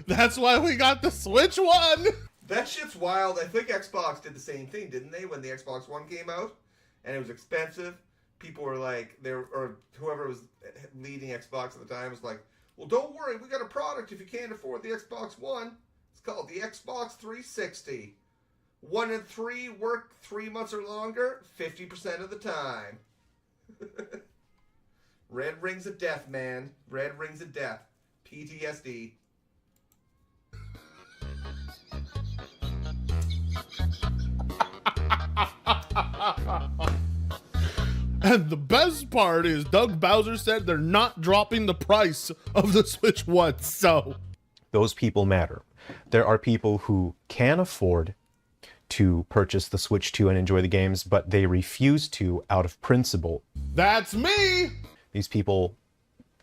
that's why we got the Switch One. That shit's wild. I think Xbox did the same thing, didn't they? When the Xbox One came out, and it was expensive, people were like, or whoever was leading Xbox at the time was like, well, don't worry, we got a product if you can't afford the Xbox One. It's called the Xbox 360. 1 in 3 work 3 months or longer, 50% of the time. Red rings of death, man. Red rings of death. PTSD. And the best part is Doug Bowser said they're not dropping the price of the Switch 1, so... Those people matter. There are people who can afford to purchase the Switch 2 and enjoy the games, but they refuse to out of principle. That's me! These people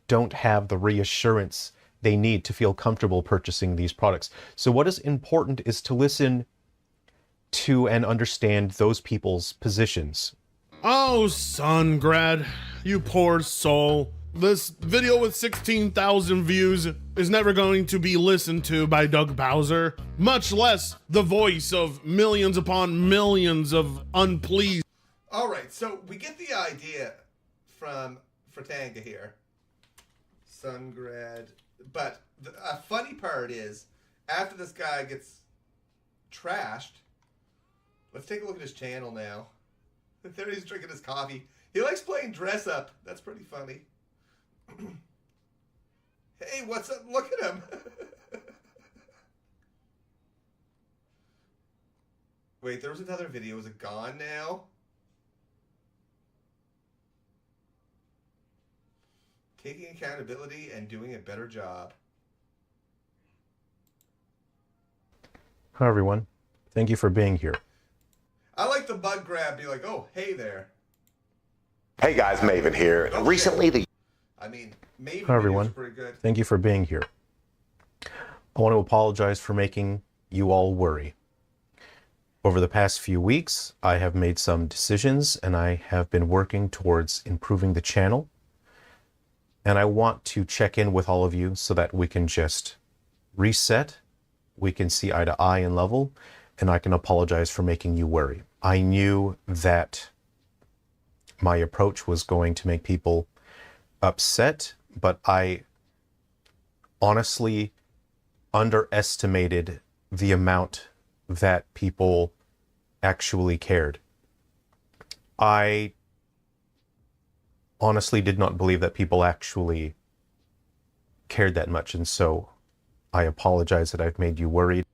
don't have the reassurance they need to feel comfortable purchasing these products. So what is important is to listen to and understand those people's positions. Oh, Sungrad, you poor soul. This video with 16,000 views is never going to be listened to by Doug Bowser, much less the voice of millions upon millions of unpleased. All right, so we get the idea from Fritanga here. Sungrad. But the funny part is, after this guy gets trashed, let's take a look at his channel now. There he's drinking his coffee. He likes playing dress up. That's pretty funny. Hey, what's up? Look at him. Wait, there was another video. Is it gone now? Taking accountability and doing a better job. Hi, everyone. Thank you for being here. I like the bug grab. Be like, oh, hey there. Hey guys, Maven here. Oh, recently the... I mean, Maven Hi, everyone. videos are pretty good. Thank you for being here. I want to apologize for making you all worry. Over the past few weeks, I have made some decisions and I have been working towards improving the channel. And I want to check in with all of you so that we can just reset, we can see eye to eye and level, and I can apologize for making you worry. I knew that my approach was going to make people upset, but I honestly underestimated the amount that people actually cared. I honestly did not believe that people actually cared that much, and so I apologize that I've made you worried.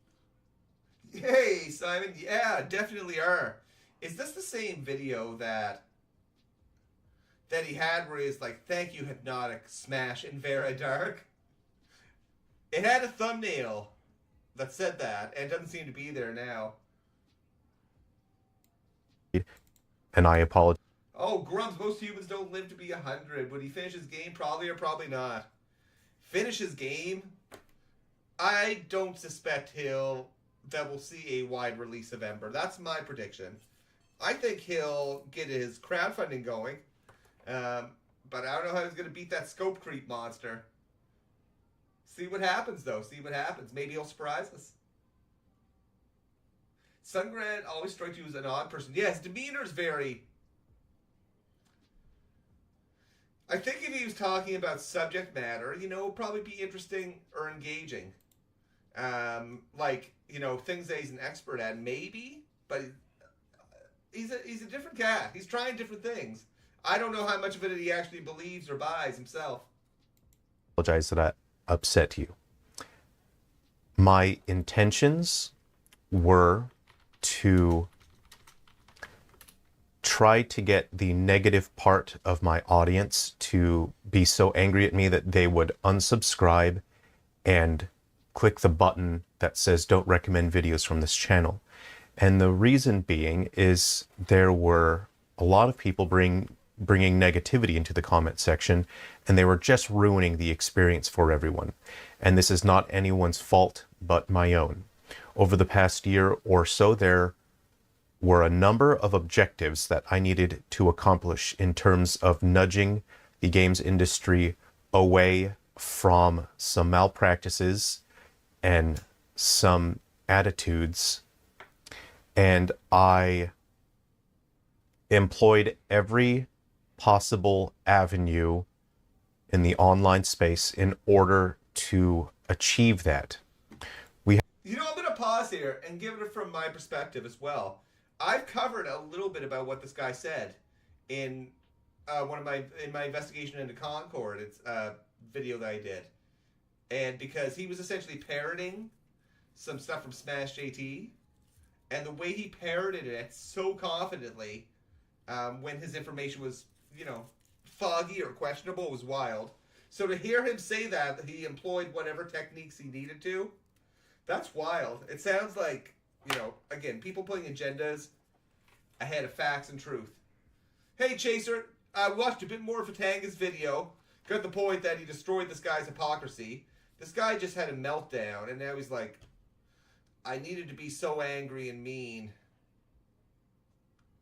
Hey, Simon. Yeah, definitely are. Is this the same video that he had where he's like, "Thank you, Hypnotic, smash in Vera Dark"? It had a thumbnail that said that, and it doesn't seem to be there now. And I apologize. Oh, Grumps, most humans don't live to be 100. Would he finish his game? Probably or probably not. Finish his game? I don't suspect that we'll see a wide release of Ember. That's my prediction. I think he'll get his crowdfunding going, but I don't know how he's going to beat that scope creep monster. See what happens, though. See what happens. Maybe he'll surprise us. Sungrad always strikes you as an odd person. Yeah, his demeanor is very... I think if he was talking about subject matter, it would probably be interesting or engaging. Things that he's an expert at, maybe, but he's a different cat. He's trying different things. I don't know how much of it he actually believes or buys himself. Apologize that I upset you. My intentions were to try to get the negative part of my audience to be so angry at me that they would unsubscribe and click the button that says don't recommend videos from this channel. And the reason being is there were a lot of people bringing negativity into the comment section, and they were just ruining the experience for everyone. And this is not anyone's fault but my own. Over the past year or so, there were a number of objectives that I needed to accomplish in terms of nudging the games industry away from some malpractices and some attitudes. And I employed every possible avenue in the online space in order to achieve that. I'm going to pause here and give it from my perspective as well. I've covered a little bit about what this guy said in my investigation into Concord. It's a video that I did, and because he was essentially parroting some stuff from Smash JT, and the way he parroted it so confidently, when his information was foggy or questionable, was wild. So to hear him say that he employed whatever techniques he needed to, that's wild. It sounds like, again, people putting agendas ahead of facts and truth. Hey, Chaser, I watched a bit more of Fritanga's video. Got the point that he destroyed this guy's hypocrisy. This guy just had a meltdown, and now he's like, I needed to be so angry and mean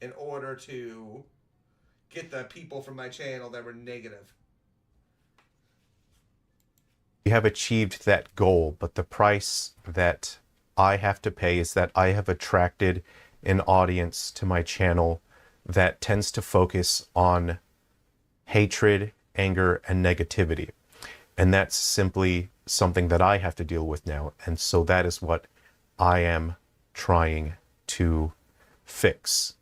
in order to get the people from my channel that were negative. We have achieved that goal, but the price that I have to pay is that I have attracted an audience to my channel that tends to focus on hatred, anger, and negativity. And that's simply something that I have to deal with now. And so that is what I am trying to fix.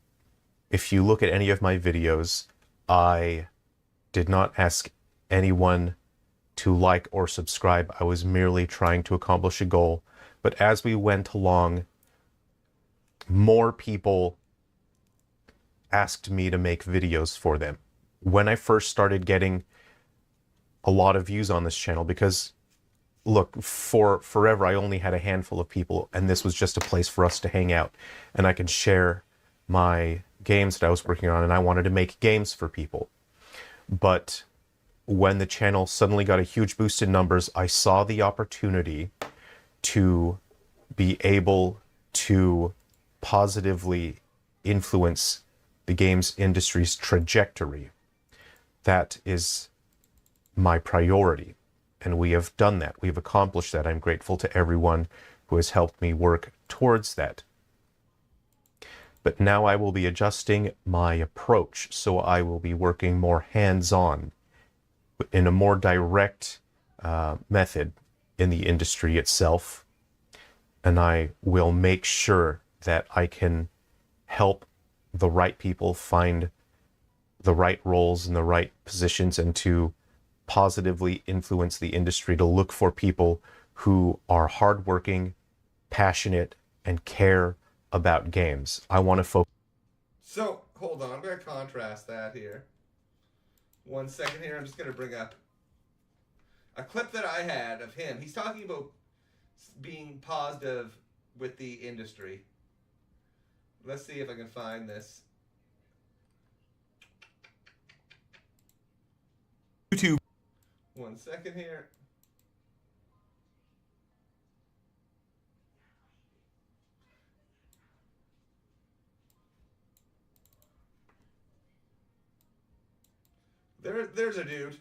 If you look at any of my videos, I did not ask anyone to like or subscribe. I was merely trying to accomplish a goal. But as we went along, more people asked me to make videos for them. When I first started getting a lot of views on this channel, because look, for forever I only had a handful of people, and this was just a place for us to hang out, and I could share my games that I was working on, and I wanted to make games for people. But when the channel suddenly got a huge boost in numbers, I saw the opportunity to be able to positively influence the games industry's trajectory. That is my priority, and we have done that. We've accomplished that. I'm grateful to everyone who has helped me work towards that. But now I will be adjusting my approach, so I will be working more hands-on in a more direct method in the industry itself, and I will make sure that I can help the right people find the right roles and the right positions, and to positively influence the industry to look for people who are hardworking, passionate, and care about games. I want to focus. So, hold on. I'm going to contrast that here. 1 second here. I'm just going to bring up a clip that I had of him. He's talking about being positive with the industry. Let's see if I can find this. YouTube. 1 second here. There's a dude.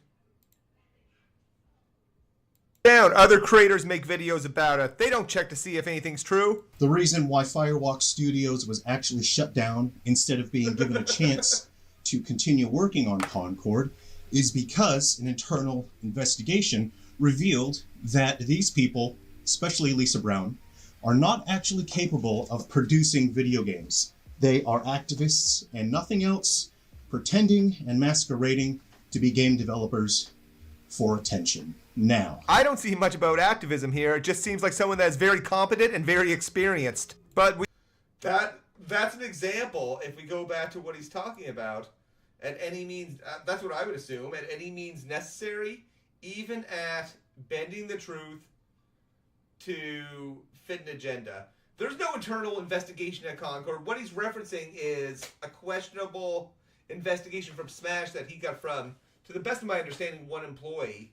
Down. Other creators make videos about it. They don't check to see if anything's true. The reason why Firewalk Studios was actually shut down instead of being given a chance to continue working on Concord is because an internal investigation revealed that these people, especially Lisa Brown, are not actually capable of producing video games. They are activists and nothing else, pretending and masquerading to be game developers for attention. Now, I don't see much about activism here. It just seems like someone that is very competent and very experienced. But that's an example, if we go back to what he's talking about, at any means, that's what I would assume, at any means necessary, even at bending the truth to fit an agenda. There's no internal investigation at Concord. What he's referencing is a questionable investigation from Smash that he got from, to the best of my understanding, one employee.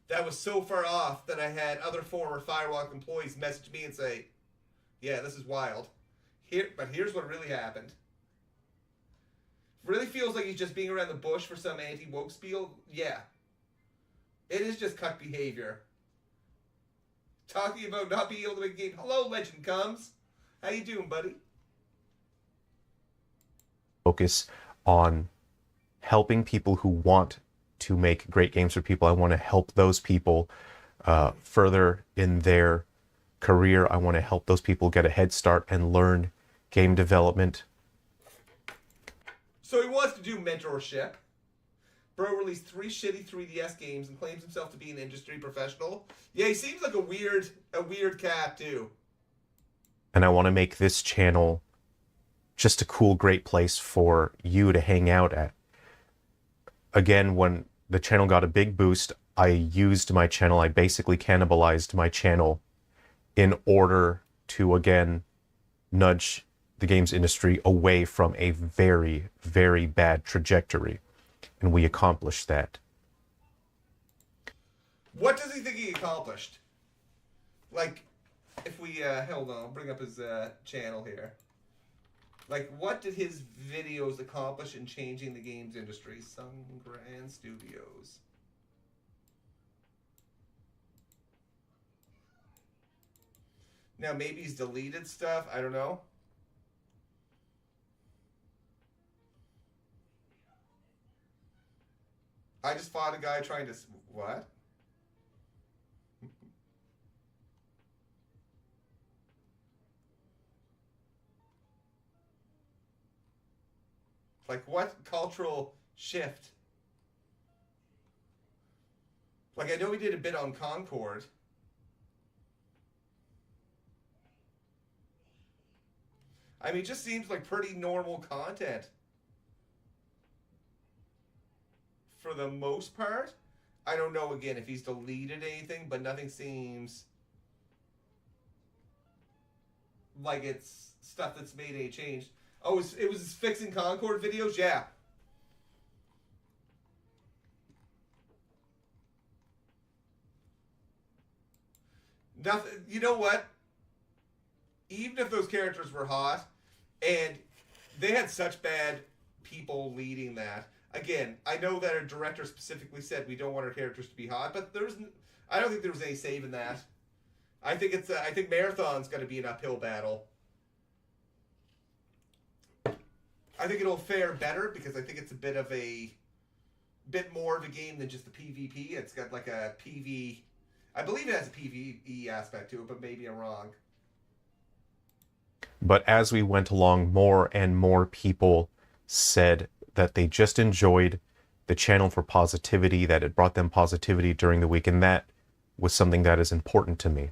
That was so far off that I had other former Firewalk employees message me and say, yeah, this is wild. But here's what really happened. Really feels like he's just being around the bush for some anti-woke spiel. Yeah. It is just cuck behavior. Talking about not being able to make a game. Hello, Legend Comes. How you doing, buddy? Focus on helping people who want to make great games for people. I want to help those people further in their career. I want to help those people get a head start and learn game development. So he wants to do mentorship. Bro released 3 shitty 3DS games and claims himself to be an industry professional. Yeah, he seems like a weird cat too. And I want to make this channel just a cool, great place for you to hang out at. Again, when the channel got a big boost, I used my channel, I basically cannibalized my channel in order to, again, nudge the games industry away from a very, very bad trajectory. And we accomplished that. What does he think he accomplished? Like, if we, hold on, I'll bring up his channel here. Like, what did his videos accomplish in changing the games industry? Sungran Studios. Now, maybe he's deleted stuff. I don't know. I just fought a guy trying to... What? Like, what cultural shift? Like, I know we did a bit on Concord. I mean, it just seems like pretty normal content. For the most part. I don't know, again, if he's deleted anything, but nothing seems like it's stuff that's made a change. Oh, it was fixing Concord videos? Yeah. Nothing. You know what? Even if those characters were hot, and they had such bad people leading that. Again, I know that our director specifically said we don't want our characters to be hot, but I don't think there was any save in that. I think I think Marathon's going to be an uphill battle. I think it'll fare better because I think it's a bit more of a game than just the PvP. It's got like a PV. I believe it has a PvE aspect to it, but maybe I'm wrong. But as we went along, more and more people said that they just enjoyed the channel for positivity, that it brought them positivity during the week, and that was something that is important to me.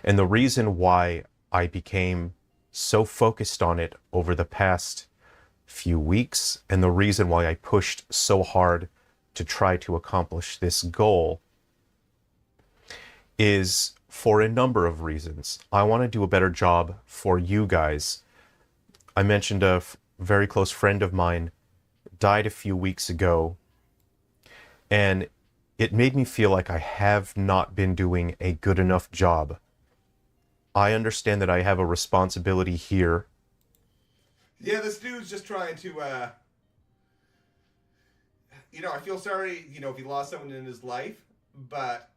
And the reason why I became so focused on it over the past few weeks, and the reason why I pushed so hard to try to accomplish this goal, is for a number of reasons. I want to do a better job for you guys. I mentioned a very close friend of mine died a few weeks ago, and it made me feel like I have not been doing a good enough job. I understand that I have a responsibility here. Yeah, this dude's just trying to, I feel sorry, if he lost someone in his life, but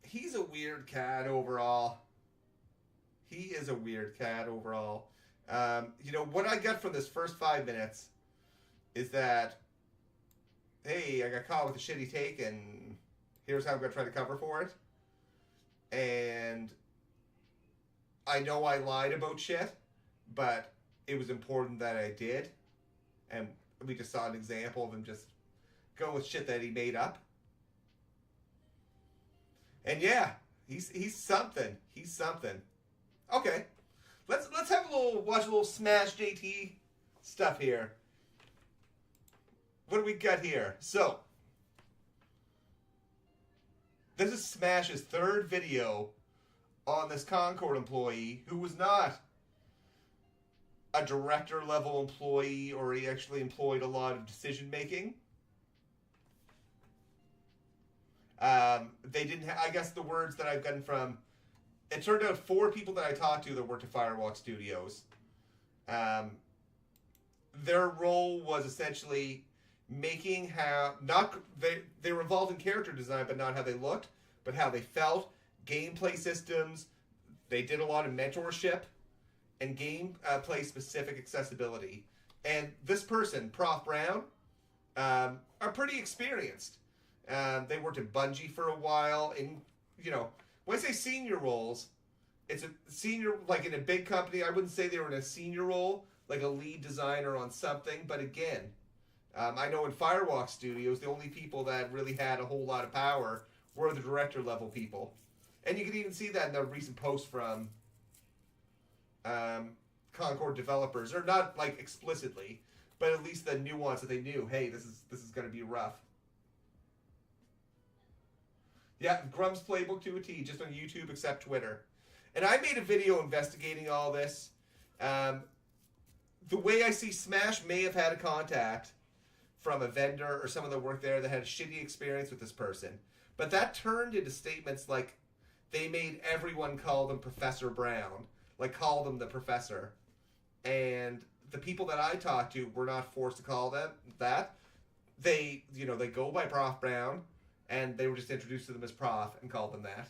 he's a weird cat overall. He is a weird cat overall. What I got from this first 5 minutes is that, hey, I got caught with a shitty take, and here's how I'm going to try to cover for it. And I know I lied about shit, but it was important that I did. And we just saw an example of him just go with shit that he made up. And yeah, he's something. He's something. Okay, let's have watch a little Smash JT stuff here. What do we got here? So, this is Smash's third video on this Concord employee who was not a director level employee, or he actually employed a lot of decision making. They didn't I guess the words that I've gotten from, it turned out 4 people that I talked to that worked at Firewalk Studios. Their role was essentially making they were involved in character design, but not how they looked, but how they felt, gameplay systems. They did a lot of mentorship and gameplay specific accessibility. And this person, Prof Brown, are pretty experienced. They worked at Bungie for a while, and when I say senior roles, it's a senior, like in a big company. I wouldn't say they were in a senior role, like a lead designer on something, but again, I know in Firewalk Studios, the only people that really had a whole lot of power were the director level people. And you can even see that in the recent post from Concord developers, or not like explicitly, but at least the nuance that they knew, hey, this is going to be rough. Yeah, Grum's playbook to a T, just on YouTube except Twitter. And I made a video investigating all this. The way I see, Smash may have had a contact from a vendor or someone that worked there that had a shitty experience with this person. But that turned into statements like they made everyone call them Professor Brown, like call them the professor. And the people that I talked to were not forced to call them that. They go by Prof Brown, and they were just introduced to them as Prof and called them that.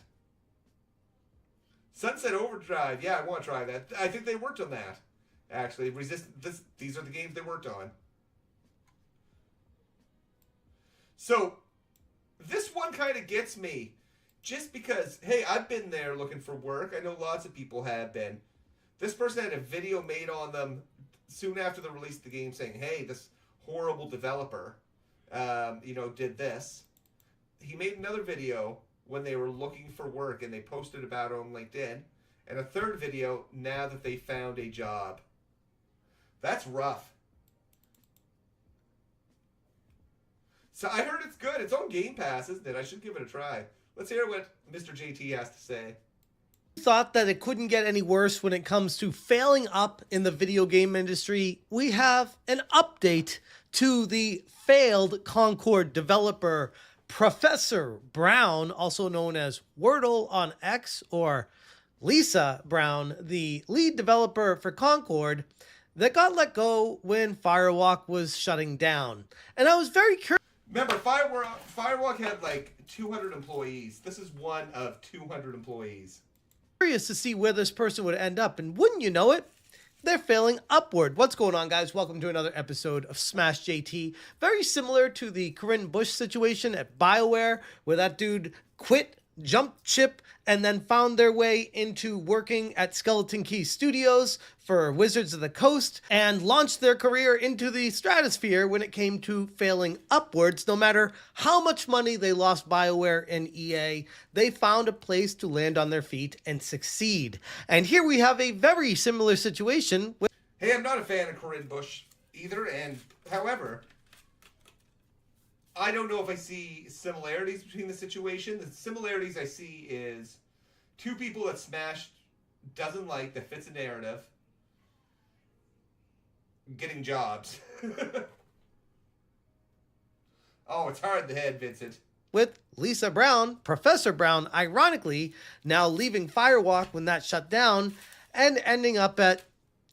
Sunset Overdrive, yeah, I want to try that. I think they worked on that, actually. These are the games they worked on. So, this one kind of gets me, just because, hey, I've been there looking for work. I know lots of people have been. This person had a video made on them soon after the release of the game saying, hey, this horrible developer, did this. He made another video when they were looking for work, and they posted about it on LinkedIn. And a third video now that they found a job. That's rough. So I heard it's good. It's on Game Pass, isn't it? I should give it a try. Let's hear what Mr. JT has to say. Thought that it couldn't get any worse when it comes to failing up in the video game industry. We have an update to the failed Concord developer, Professor Brown, also known as Wordle on X, or Lisa Brown, the lead developer for Concord, that got let go when Firewalk was shutting down. And I was very curious. Remember, Firewalk had like 200 employees. This is one of 200 employees. Curious to see where this person would end up, and wouldn't you know it, they're failing upward. What's going on, guys? Welcome to another episode of Smash JT. Very similar to the Corinne Bush situation at BioWare, where that dude quit jumped ship and then found their way into working at Skeleton Key Studios for Wizards of the Coast and launched their career into the stratosphere when it came to failing upwards. No matter how much money they lost BioWare and EA, they found a place to land on their feet and succeed. And here we have a very similar situation with... Hey, I'm not a fan of Corinne Bush either, and however, I don't know if I see similarities between the situation. The similarities I see is two people that Smash doesn't like, that fits a narrative, getting jobs. Oh, it's hard in the head, Vincent. With Lisa Brown, Professor Brown, ironically, now leaving Firewalk when that shut down and ending up at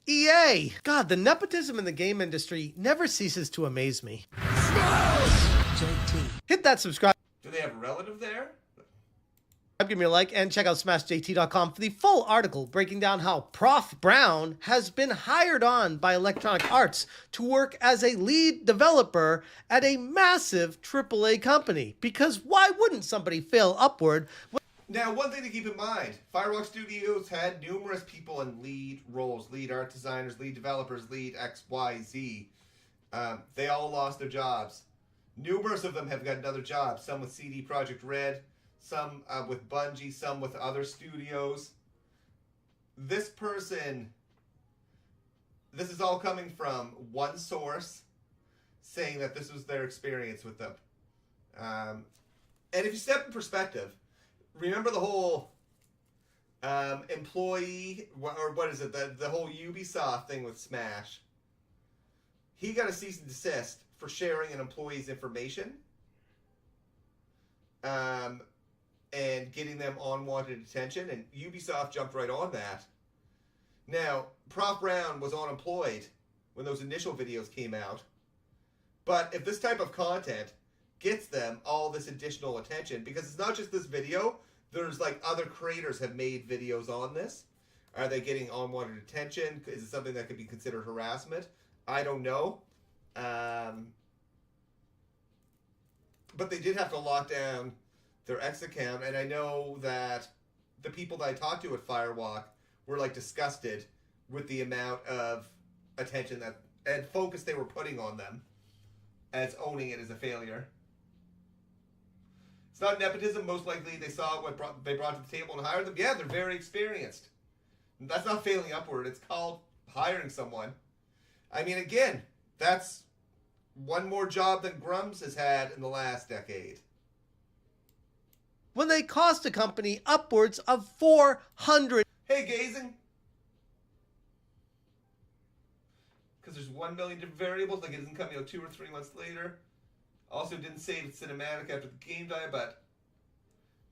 EA. God, the nepotism in the game industry never ceases to amaze me. Hit that subscribe. Do they have a relative there? Give me a like and check out smashjt.com for the full article breaking down how Prof. Brown has been hired on by Electronic Arts to work as a lead developer at a massive AAA company. Because why wouldn't somebody fail upward? Now, one thing to keep in mind, Firewalk Studios had numerous people in lead roles, lead art designers, lead developers, lead XYZ. They all lost their jobs. Numerous of them have got another job, some with CD Projekt Red, some with Bungie, some with other studios. This is all coming from one source saying that this was their experience with them. And if you step in perspective, remember the whole employee, or what is it, the whole Ubisoft thing with Smash. He got a cease and desist for sharing an employee's information and getting them unwanted attention, and Ubisoft jumped right on that. Now, Prof. Brown was unemployed when those initial videos came out, but if this type of content gets them all this additional attention, because it's not just this video, there's like other creators have made videos on this. Are they getting unwanted attention? Is it something that could be considered harassment? I don't know. But they did have to lock down their X account, and I know that the people that I talked to at Firewalk were like disgusted with the amount of attention that and focus they were putting on them as owning it as a failure. It's not nepotism. Most likely they saw what they brought to the table and hired them. Yeah, they're very experienced. That's not failing upward. It's called hiring someone. I mean, again, that's one more job than Grumps has had in the last decade. When they cost a company upwards of 400. Hey, Gazing. Because there's 1 million different variables, like it doesn't come 2 or 3 months later. Also didn't save its cinematic after the game died, but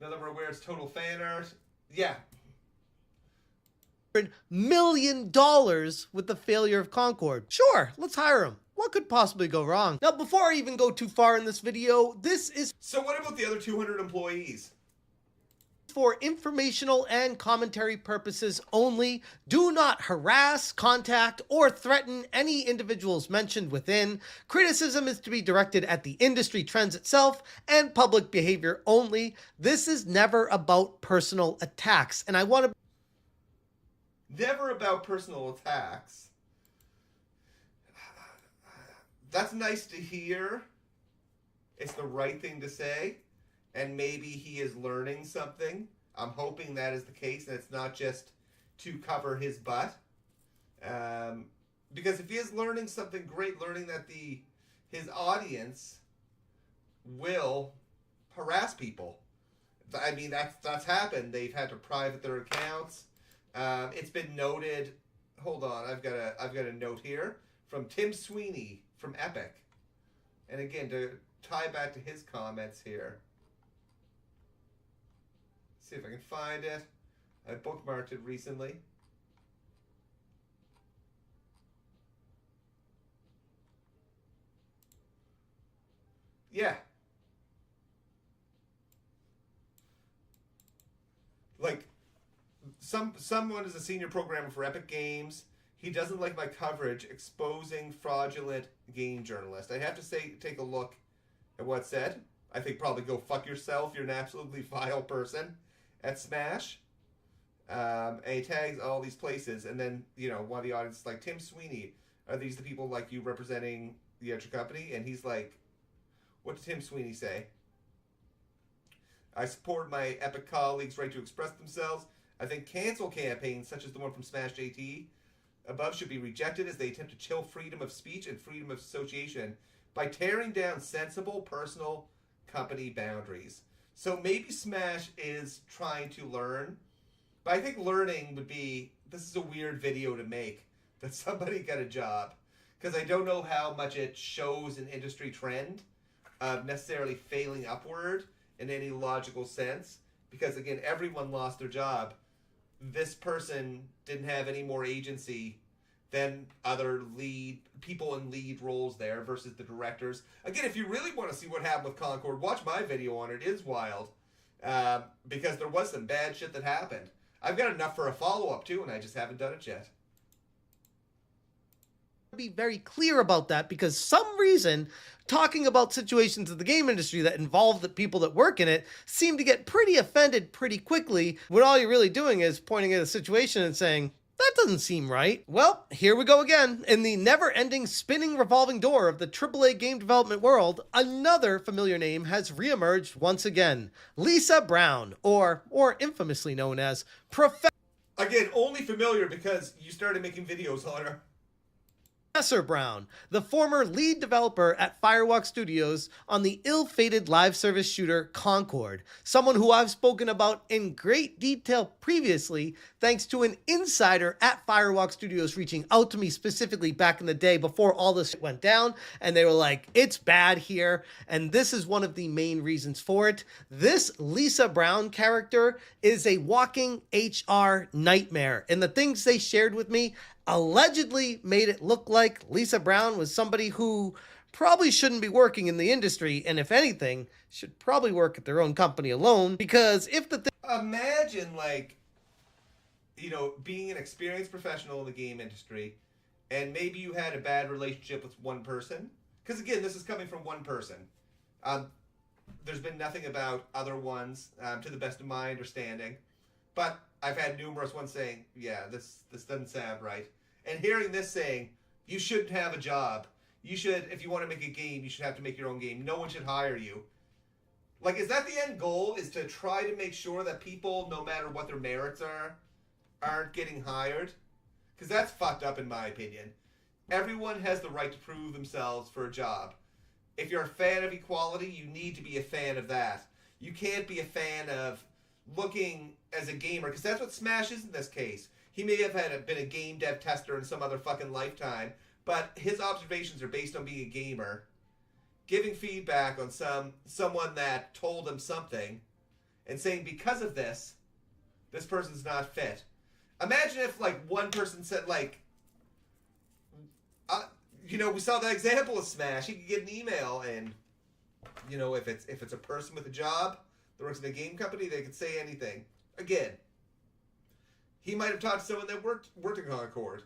now that we're aware it's total fan art. Yeah. $100 million with the failure of Concord. Sure, let's hire him. What could possibly go wrong? Now, before I even go too far in this video, this is... So what about the other 200 employees? For informational and commentary purposes only. Do not harass, contact, or threaten any individuals mentioned within. Criticism is to be directed at the industry trends itself and public behavior only. This is never about personal attacks, and I want to... Never about personal attacks. That's nice to hear. It's the right thing to say. And maybe he is learning something. I'm hoping that is the case, and it's not just to cover his butt. Because if he is learning something great, learning that his audience will harass people. I mean, that's happened. They've had to private their accounts. It's been noted. Hold on, I've got a note here from Tim Sweeney from Epic, and again to tie back to his comments here. See if I can find it. I bookmarked it recently. Yeah. Like, someone is a senior programmer for Epic Games. He doesn't like my coverage exposing fraudulent game journalists. I have to say, take a look at what's said. I think probably go fuck yourself. You're an absolutely vile person at Smash. And he tags all these places, and then, one of the audience is like, Tim Sweeney, are these the people like you representing the other company? And he's like, what did Tim Sweeney say? I support my epic colleagues' right to express themselves. I think cancel campaigns, such as the one from Smash JT above, should be rejected as they attempt to chill freedom of speech and freedom of association by tearing down sensible personal company boundaries. So maybe Smash is trying to learn, but I think learning would be, this is a weird video to make, that somebody got a job, because I don't know how much it shows an industry trend of necessarily failing upward in any logical sense, because again, everyone lost their job. This person didn't have any more agency than other people in lead roles there versus the directors. Again, if you really want to see what happened with Concord, watch my video on it. It is wild, because there was some bad shit that happened. I've got enough for a follow-up too, and I just haven't done it yet. Be very clear about that, because some reason talking about situations in the game industry that involve the people that work in it seem to get pretty offended pretty quickly, when all you're really doing is pointing at a situation and saying, that doesn't seem right. Well, here we go again. In the never-ending spinning revolving door of the AAA game development world, another familiar name has reemerged once again. Lisa Brown, or more infamously known as Again, only familiar because you started making videos on her. Professor Brown, the former lead developer at Firewalk Studios on the ill-fated live service shooter Concord, someone who I've spoken about in great detail previously, thanks to an insider at Firewalk Studios reaching out to me specifically back in the day before all this went down, and they were like, it's bad here, and this is one of the main reasons for it. This Lisa Brown character is a walking HR nightmare, and the things they shared with me allegedly made it look like Lisa Brown was somebody who probably shouldn't be working in the industry, and if anything, should probably work at their own company alone, because if the Imagine, being an experienced professional in the game industry, and maybe you had a bad relationship with one person, because again, this is coming from one person. There's been nothing about other ones, to the best of my understanding, but I've had numerous ones saying, yeah, this doesn't sound right. And hearing this saying, you shouldn't have a job. You should, if you want to make a game, you should have to make your own game. No one should hire you. Is that the end goal? Is to try to make sure that people, no matter what their merits are, aren't getting hired? Because that's fucked up in my opinion. Everyone has the right to prove themselves for a job. If you're a fan of equality, you need to be a fan of that. You can't be a fan of looking as a gamer, because that's what Smash is in this case. He may have been a game dev tester in some other fucking lifetime, but his observations are based on being a gamer, giving feedback on someone that told him something, and saying because of this person's not fit. Imagine if one person said we saw that example of Smash. He could get an email, and if it's a person with a job that works in a game company, they could say anything. Again, he might have talked to someone that worked at Concord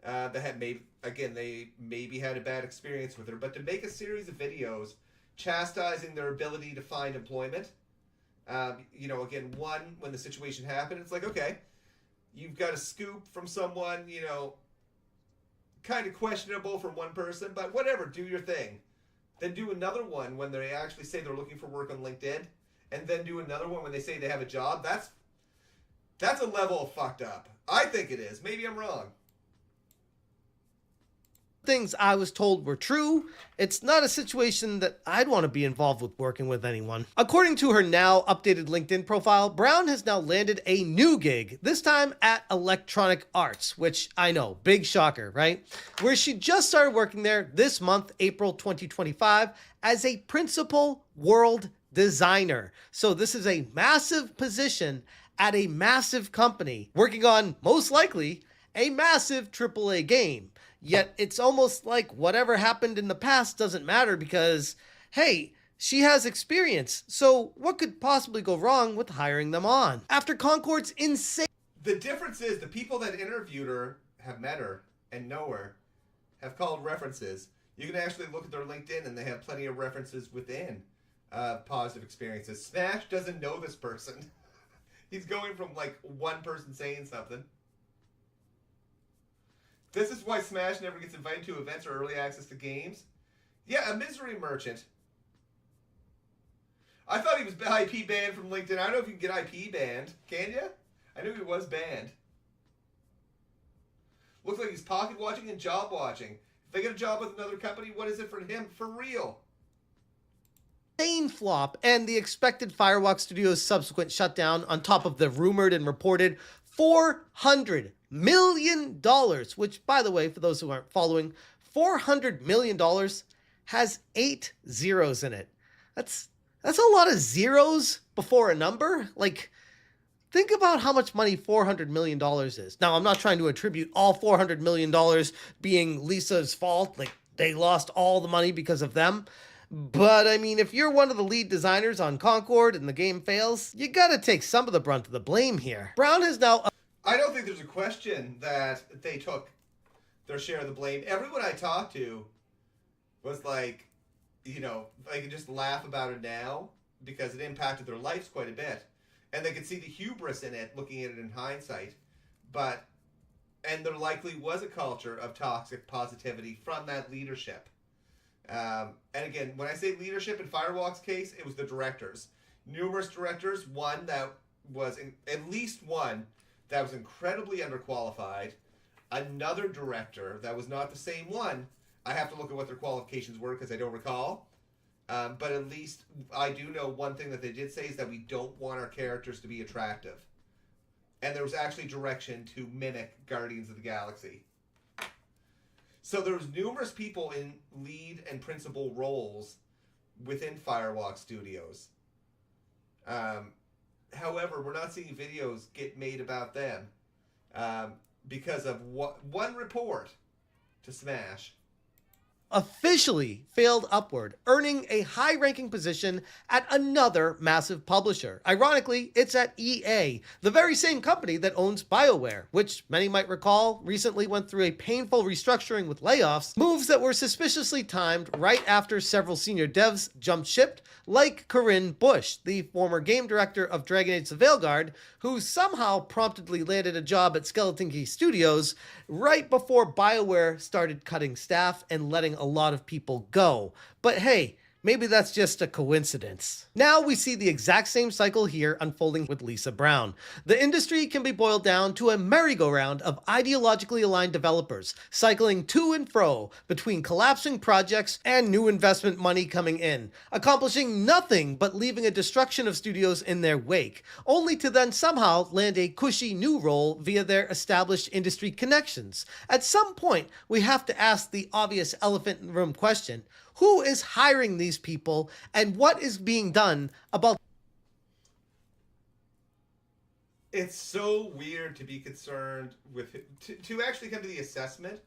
that had they maybe had a bad experience with her. But to make a series of videos chastising their ability to find employment, again, when the situation happened, it's like, okay, you've got a scoop from someone, kind of questionable from one person, but whatever, do your thing. Then do another one when they actually say they're looking for work on LinkedIn, and then do another one when they say they have a job. That's a level of fucked up. I think it is. Maybe I'm wrong. things I was told were true, it's not a situation that I'd want to be involved with working with anyone. According to her now updated LinkedIn profile, Brown has now landed a new gig, this time at Electronic Arts, which I know, big shocker, right? Where she just started working there this month, April 2025, as a principal world designer. So this is a massive position at a massive company, working on, most likely, a massive AAA game. Yet it's almost like whatever happened in the past doesn't matter because, hey, she has experience. So what could possibly go wrong with hiring them on? After Concord's insane... The difference is the people that interviewed her have met her and know her, have called references. You can actually look at their LinkedIn and they have plenty of references within positive experiences. Smash doesn't know this person. He's going from like one person saying something. This is why Smash never gets invited to events or early access to games. Yeah, a misery merchant. I thought he was IP banned from LinkedIn. I don't know if you can get IP banned. Can you? I knew he was banned. Looks like he's pocket watching and job watching. If they get a job with another company, what is it for him? For real. Insane flop and the expected Firewalk Studios' subsequent shutdown on top of the rumored and reported $400 million, which, by the way, for those who aren't following, $400 million has 8 zeros in it. That's a lot of zeros before a number. Like, think about how much money $400 million is. Now, I'm not trying to attribute all $400 million being Lisa's fault. Like, they lost all the money because of them. But, I mean, if you're one of the lead designers on Concord and the game fails, you gotta take some of the brunt of the blame here. Brown has now... I don't think there's a question that they took their share of the blame. Everyone I talked to was like, you know, they can just laugh about it now because it impacted their lives quite a bit. And they could see the hubris in it, looking at it in hindsight. And there likely was a culture of toxic positivity from that leadership. And again, when I say leadership in Firewalk's case, it was the directors. Numerous directors, one that was, at least one that was incredibly underqualified. Another director that was not the same one. I have to look at what their qualifications were because I don't recall. But at least I do know one thing that they did say is that we don't want our characters to be attractive. And there was actually direction to mimic Guardians of the Galaxy. So there was numerous people in lead and principal roles within Firewalk Studios. However, we're not seeing videos get made about them because of one report to Smash. Officially failed upward, earning a high-ranking position at another massive publisher. Ironically, it's at EA, the very same company that owns BioWare, which many might recall recently went through a painful restructuring with layoffs, moves that were suspiciously timed right after several senior devs jumped ship, like Corinne Bush, the former game director of Dragon Age: The Veilguard, who somehow promptly landed a job at Skeleton Key Studios right before BioWare started cutting staff and letting a lot of people go. But hey, maybe that's just a coincidence. Now we see the exact same cycle here unfolding with Lisa Brown. The industry can be boiled down to a merry-go-round of ideologically aligned developers, cycling to and fro between collapsing projects and new investment money coming in, accomplishing nothing but leaving a destruction of studios in their wake, only to then somehow land a cushy new role via their established industry connections. At some point, we have to ask the obvious elephant in the room question: who is hiring these people, and what is being done about... It's so weird to be concerned with... To actually come to the assessment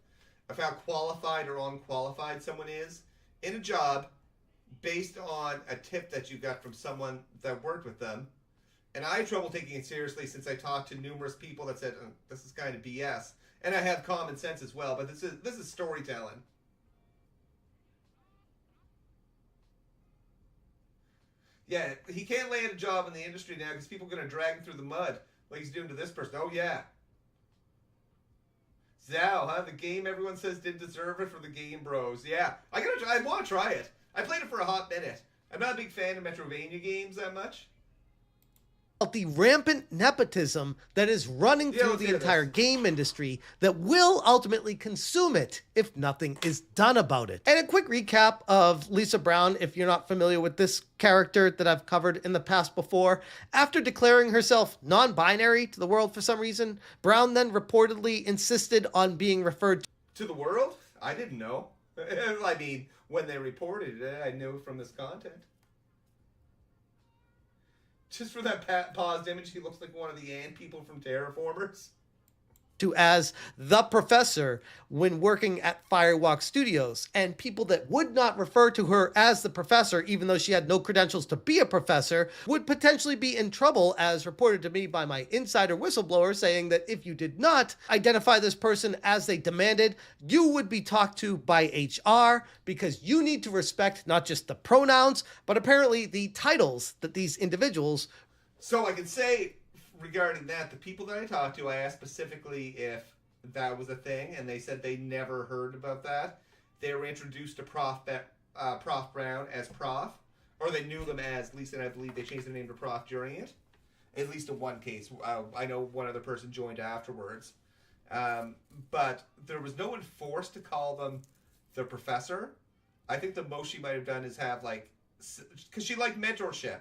of how qualified or unqualified someone is in a job based on a tip that you got from someone that worked with them. And I had trouble taking it seriously since I talked to numerous people that said, this is kind of BS. And I have common sense as well, but this is storytelling. Yeah, he can't land a job in the industry now because people are going to drag him through the mud like he's doing to this person. Oh, yeah. Zao, huh? The game everyone says didn't deserve it for the Game Bros. Yeah, I want to try it. I played it for a hot minute. I'm not a big fan of Metroidvania games that much. The rampant nepotism that is running through the entire game industry that will ultimately consume it if nothing is done about it. And a quick recap of Lisa Brown, if you're not familiar with this character that I've covered in the past before. After declaring herself non-binary to the world for some reason, Brown then reportedly insisted on being referred to the world? I didn't know. I mean, when they reported it, I knew from this content. Just for that paused image, he looks like one of the ant people from Terraformers. to as the professor when working at Firewalk Studios, and people that would not refer to her as the professor, even though she had no credentials to be a professor, would potentially be in trouble, as reported to me by my insider whistleblower, saying that if you did not identify this person as they demanded, you would be talked to by HR, because you need to respect not just the pronouns, but apparently the titles that these individuals. So I can say regarding that, the people that I talked to, I asked specifically if that was a thing, and they said they never heard about that. They were introduced to Prof Brown as Prof, or they knew them as Lisa, and I believe they changed their name to Prof during it. At least in one case. I know one other person joined afterwards. But there was no one forced to call them the professor. I think the most she might have done is have, like, because she liked mentorship.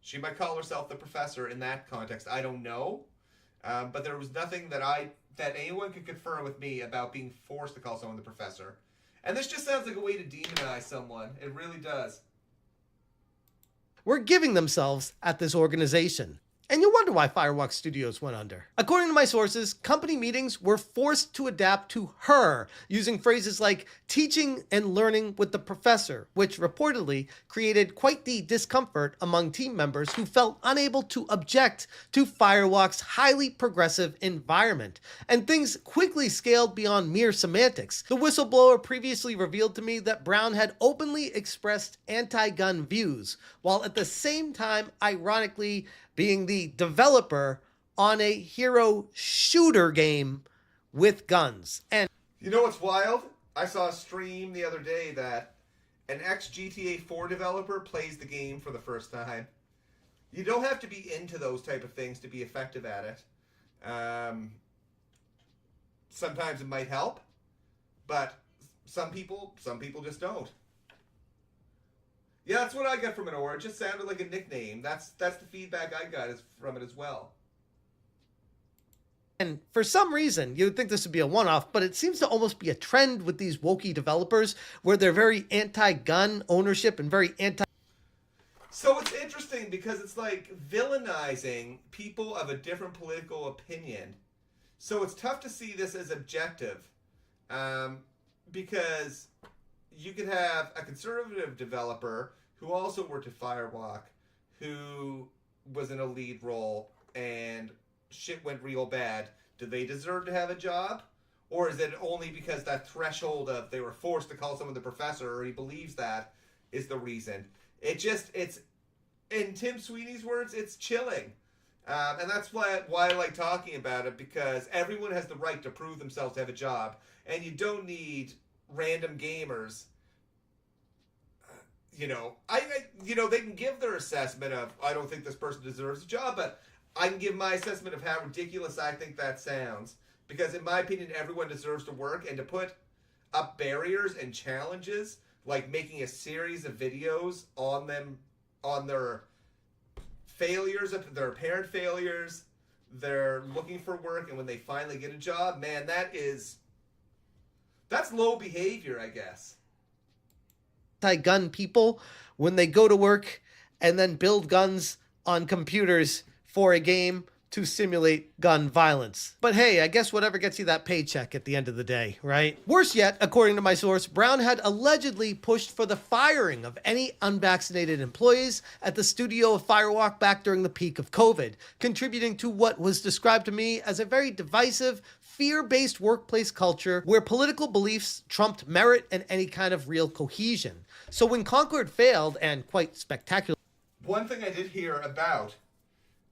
She might call herself the professor in that context. I don't know. But there was nothing that anyone could confirm with me about being forced to call someone the professor. And this just sounds like a way to demonize someone. It really does. Were giving themselves at this organization. And you wonder why Firewalk Studios went under. According to my sources, company meetings were forced to adapt to her, using phrases like teaching and learning with the professor, which reportedly created quite the discomfort among team members who felt unable to object to Firewalk's highly progressive environment. And things quickly scaled beyond mere semantics. The whistleblower previously revealed to me that Brown had openly expressed anti-gun views, while at the same time, ironically, being the developer on a hero shooter game with guns. And you know what's wild? I saw a stream the other day that an ex-GTA 4 developer plays the game for the first time. You don't have to be into those type of things to be effective at it. Sometimes it might help, but some people just don't. Yeah, that's what I got from it, or it just sounded like a nickname. That's the feedback I got from it as well. And for some reason, you would think this would be a one-off, but it seems to almost be a trend with these wokey developers where they're very anti-gun ownership and very anti... So it's interesting because it's like villainizing people of a different political opinion. So it's tough to see this as objective, because you could have a conservative developer who also worked at Firewalk, who was in a lead role, and shit went real bad. Do they deserve to have a job? Or is it only because that threshold of they were forced to call someone the professor, or he believes that, is the reason? It's, in Tim Sweeney's words, it's chilling. And that's why I like talking about it, because everyone has the right to prove themselves to have a job, and you don't need random gamers. They can give their assessment of, I don't think this person deserves a job, but I can give my assessment of how ridiculous I think that sounds. Because in my opinion, everyone deserves to work, and to put up barriers and challenges, like making a series of videos on them, on their failures, their apparent failures, they're looking for work, and when they finally get a job, man, that's low behavior, I guess. Anti-gun people when they go to work and then build guns on computers for a game to simulate gun violence. But hey, I guess whatever gets you that paycheck at the end of the day, right? Worse yet, according to my source, Brown had allegedly pushed for the firing of any unvaccinated employees at the studio of Firewalk back during the peak of COVID, contributing to what was described to me as a very divisive, fear-based workplace culture where political beliefs trumped merit and any kind of real cohesion. So when Concord failed, and quite spectacular... One thing I did hear about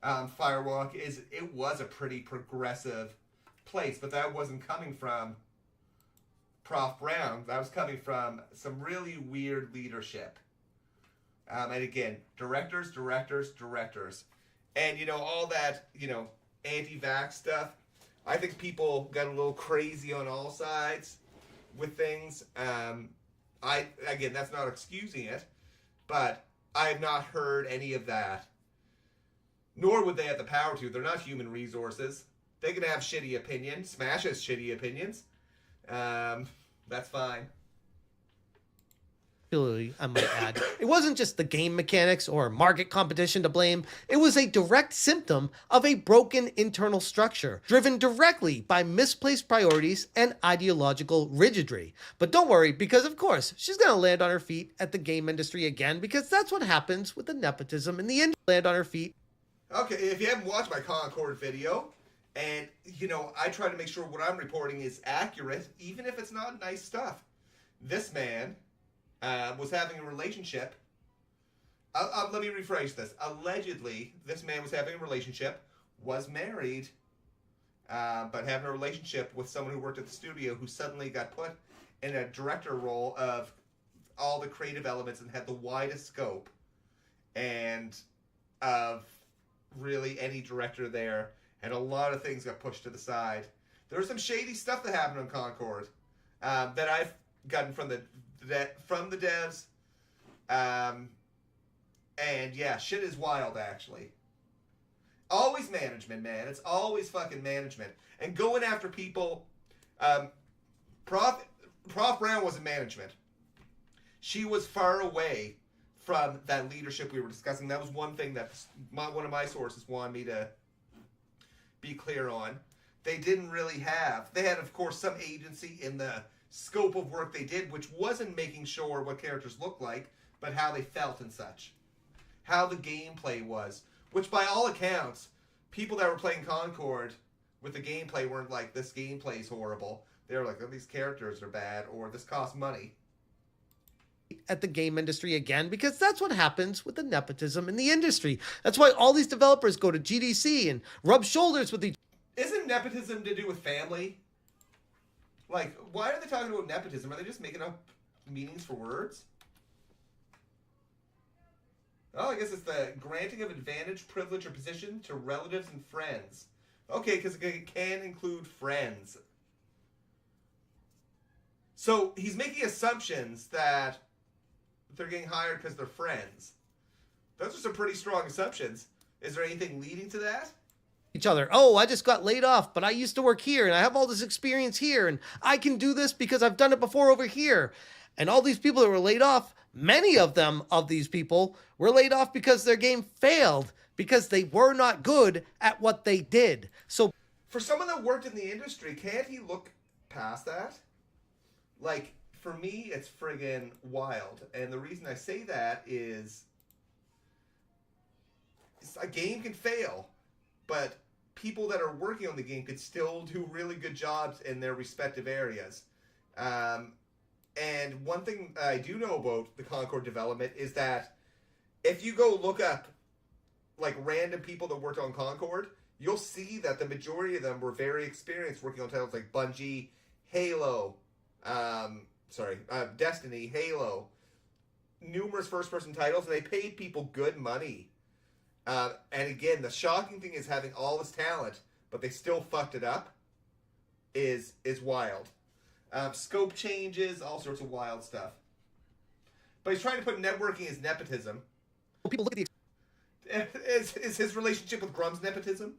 Firewalk is it was a pretty progressive place, but that wasn't coming from Prof. Brown. That was coming from some really weird leadership. And again, directors. And, all that, anti-vax stuff. I think people got a little crazy on all sides with things. Again, that's not excusing it, but I have not heard any of that. Nor would they have the power to. They're not human resources. They can have shitty opinions. Smash has shitty opinions. That's fine. I might add. It wasn't just the game mechanics or market competition to blame. It was a direct symptom of a broken internal structure, driven directly by misplaced priorities and ideological rigidry. But don't worry, because of course, she's going to land on her feet at the game industry again, because that's what happens with the nepotism in the industry. Land on her feet. Okay, if you haven't watched my Concord video, and, you know, I try to make sure what I'm reporting is accurate, even if it's not nice stuff. This man was having a relationship. Let me rephrase this. Allegedly, this man was having a relationship, was married, but having a relationship with someone who worked at the studio who suddenly got put in a director role of all the creative elements and had the widest scope and of really any director there. And a lot of things got pushed to the side. There was some shady stuff that happened on Concord that I've gotten from the devs. And yeah, shit is wild, actually. Always management, man. It's always fucking management. And going after people. Prof Brown wasn't management. She was far away from that leadership we were discussing. That was one thing that one of my sources wanted me to be clear on. They didn't really have. They had, of course, some agency in the scope of work they did, which wasn't making sure what characters looked like, but how they felt and such. How the gameplay was. Which, by all accounts, people that were playing Concord with the gameplay weren't like, this gameplay is horrible. They were like, oh, these characters are bad, or this costs money. At the game industry again, because that's what happens with the nepotism in the industry. That's why all these developers go to GDC and rub shoulders with each. Isn't nepotism to do with family? Like, why are they talking about nepotism? Are they just making up meanings for words? Oh, I guess it's the granting of advantage, privilege, or position to relatives and friends. Okay, because it can include friends. So he's making assumptions that they're getting hired because they're friends. Those are some pretty strong assumptions. Is there anything leading to that? Each other. Oh, I just got laid off, but I used to work here and I have all this experience here and I can do this because I've done it before over here. And all these people that were laid off, many of these people were laid off because their game failed because they were not good at what they did. So for someone that worked in the industry, can't he look past that? Like, for me, it's friggin' wild. And the reason I say that is a game can fail, but people that are working on the game could still do really good jobs in their respective areas. And one thing I do know about the Concord development is that if you go look up like random people that worked on Concord, you'll see that the majority of them were very experienced working on titles like Bungie, Halo, Destiny, Halo, numerous first-person titles, and they paid people good money. And again, the shocking thing is having all this talent, but they still fucked it up, is wild. Scope changes, all sorts of wild stuff. But he's trying to put networking as nepotism. people look at the Is his relationship with Grum's nepotism?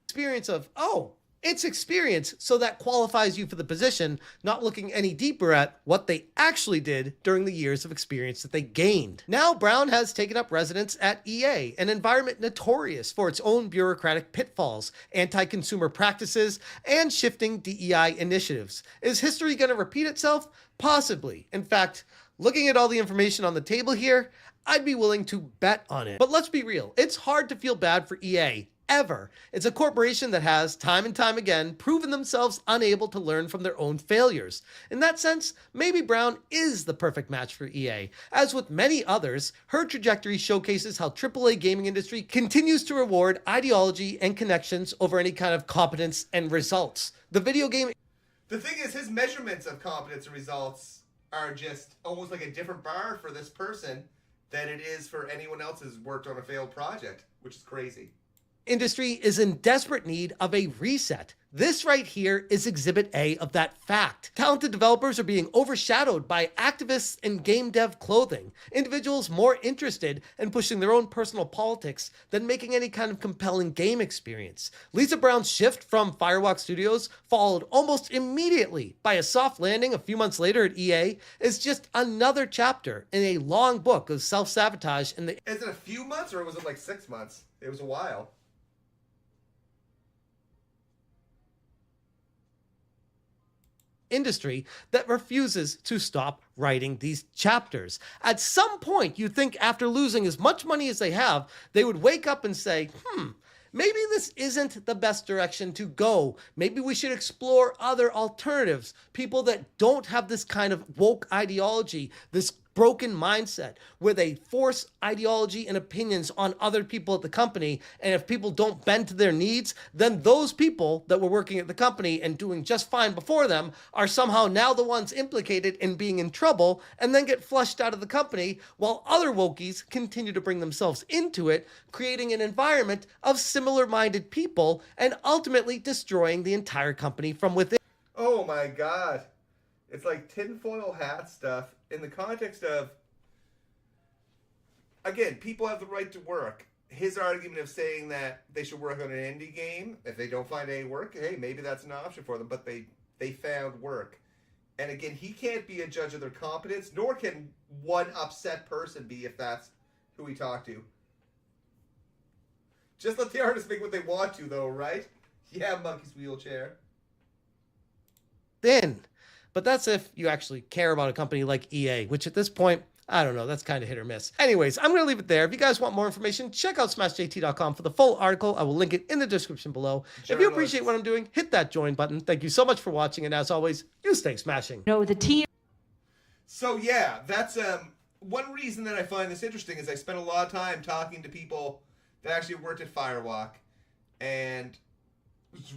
experience of, oh, it's experience, so that qualifies you for the position, not looking any deeper at what they actually did during the years of experience that they gained. Now Brown has taken up residence at EA, an environment notorious for its own bureaucratic pitfalls, anti-consumer practices, and shifting DEI initiatives. Is history going to repeat itself? Possibly. In fact, looking at all the information on the table here, I'd be willing to bet on it. But let's be real, it's hard to feel bad for EA. Ever. It's a corporation that has, time and time again, proven themselves unable to learn from their own failures. In that sense, maybe Brown is the perfect match for EA. As with many others, her trajectory showcases how AAA gaming industry continues to reward ideology and connections over any kind of competence and results. The video game... The thing is, his measurements of competence and results are just almost like a different bar for this person than it is for anyone else who's worked on a failed project, which is crazy. Industry is in desperate need of a reset. This right here is Exhibit A of that fact. Talented developers are being overshadowed by activists in game dev clothing, individuals more interested in pushing their own personal politics than making any kind of compelling game experience. Lisa Brown's shift from Firewalk Studios, followed almost immediately by a soft landing a few months later at EA, is just another chapter in a long book of self-sabotage in the... Is it a few months or was it like 6 months? It was a while. industry that refuses to stop writing these chapters. At some point, you'd think after losing as much money as they have, they would wake up and say, maybe this isn't the best direction to go. Maybe we should explore other alternatives. People that don't have this kind of woke ideology, this broken mindset where they force ideology and opinions on other people at the company. And if people don't bend to their needs, then those people that were working at the company and doing just fine before them are somehow now the ones implicated in being in trouble and then get flushed out of the company while other wokies continue to bring themselves into it, creating an environment of similar-minded people and ultimately destroying the entire company from within. Oh my God. It's like tinfoil hat stuff in the context of, again, people have the right to work. His argument of saying that they should work on an indie game, if they don't find any work, hey, maybe that's an option for them, but they found work. And again, he can't be a judge of their competence, nor can one upset person be if that's who we talk to. Just let the artists make what they want to, though, right? Yeah, Monkey's Wheelchair. Then. But that's if you actually care about a company like EA, which at this point, I don't know, that's kind of hit or miss. Anyways, I'm going to leave it there. If you guys want more information, check out smashjt.com for the full article. I will link it in the description below. If you appreciate what I'm doing, hit that join button. Thank you so much for watching, and as always, you stay smashing. No, the team. So yeah, that's one reason that I find this interesting is I spent a lot of time talking to people that actually worked at Firewalk, and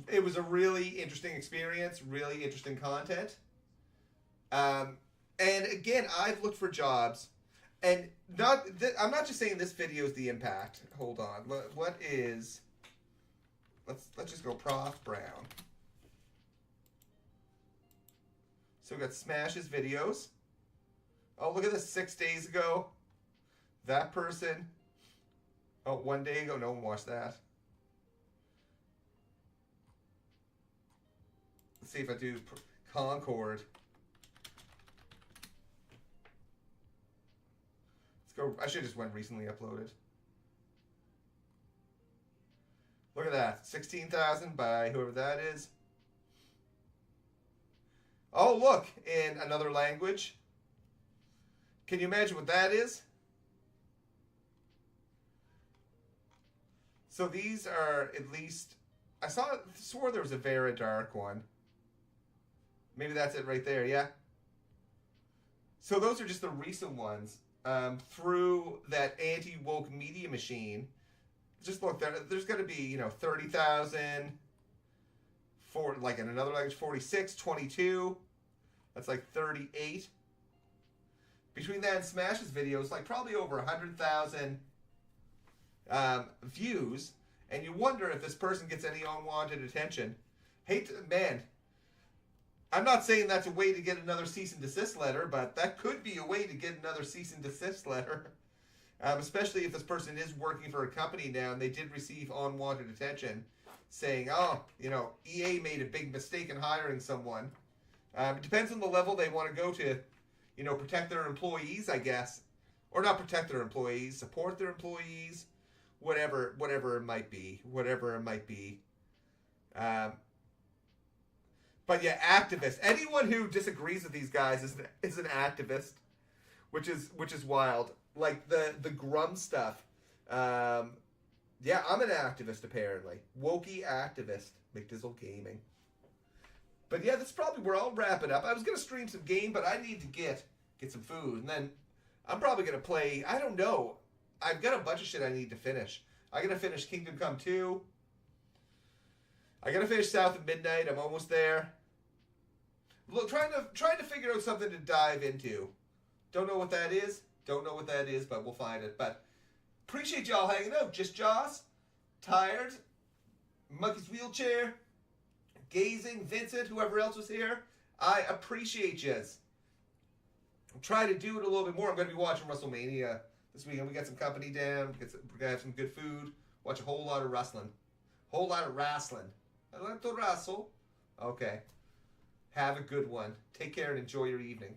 it was a really interesting experience, really interesting content. And again, I've looked for jobs, and I'm not just saying this video is the impact. Hold on, what is? Let's just go Prof Brown. So we got Smash's videos. Oh, look at this, 6 days ago. That person. Oh, 1 day ago, no one watched that. Let's see if I do Concord. I should have just went recently uploaded. Look at that. 16,000 by whoever that is. Oh, look. In another language. Can you imagine what that is? So these are at least... I swore there was a Vera Dark one. Maybe that's it right there, yeah? So those are just the recent ones. Through that anti-woke media machine. Just look, there's going to be, 30,000 for, like, in another language, 46, 22. That's like 38. Between that and Smash's videos, like probably over 100,000 views. And you wonder if this person gets any unwanted attention. Man, I'm not saying that's a way to get another cease and desist letter, but that could be a way to get another cease and desist letter. Especially if this person is working for a company now and they did receive unwanted attention saying, EA made a big mistake in hiring someone. It depends on the level they want to go to, protect their employees, I guess. Or not protect their employees, support their employees, whatever it might be. But yeah, activist. Anyone who disagrees with these guys is an activist, which is wild. Like the Grum stuff. Yeah, I'm an activist apparently. Wokey activist. McDizzle Gaming. But yeah, that's probably where I'll wrap it up. I was gonna stream some game, but I need to get some food, and then I'm probably gonna play. I don't know. I've got a bunch of shit I need to finish. I gotta finish Kingdom Come 2. I gotta finish South of Midnight. I'm almost there. Look, trying to figure out something to dive into. Don't know what that is, but we'll find it. But appreciate y'all hanging out. Just Joss, Tired, Monkey's Wheelchair, Gazing, Vincent, whoever else was here. I appreciate yous. I'm trying to do it a little bit more. I'm going to be watching WrestleMania this weekend. We got some company down. We're going to have some good food. Watch a whole lot of wrestling. Whole lot of wrestling. I like to wrestle. Okay. Have a good one. Take care and enjoy your evening.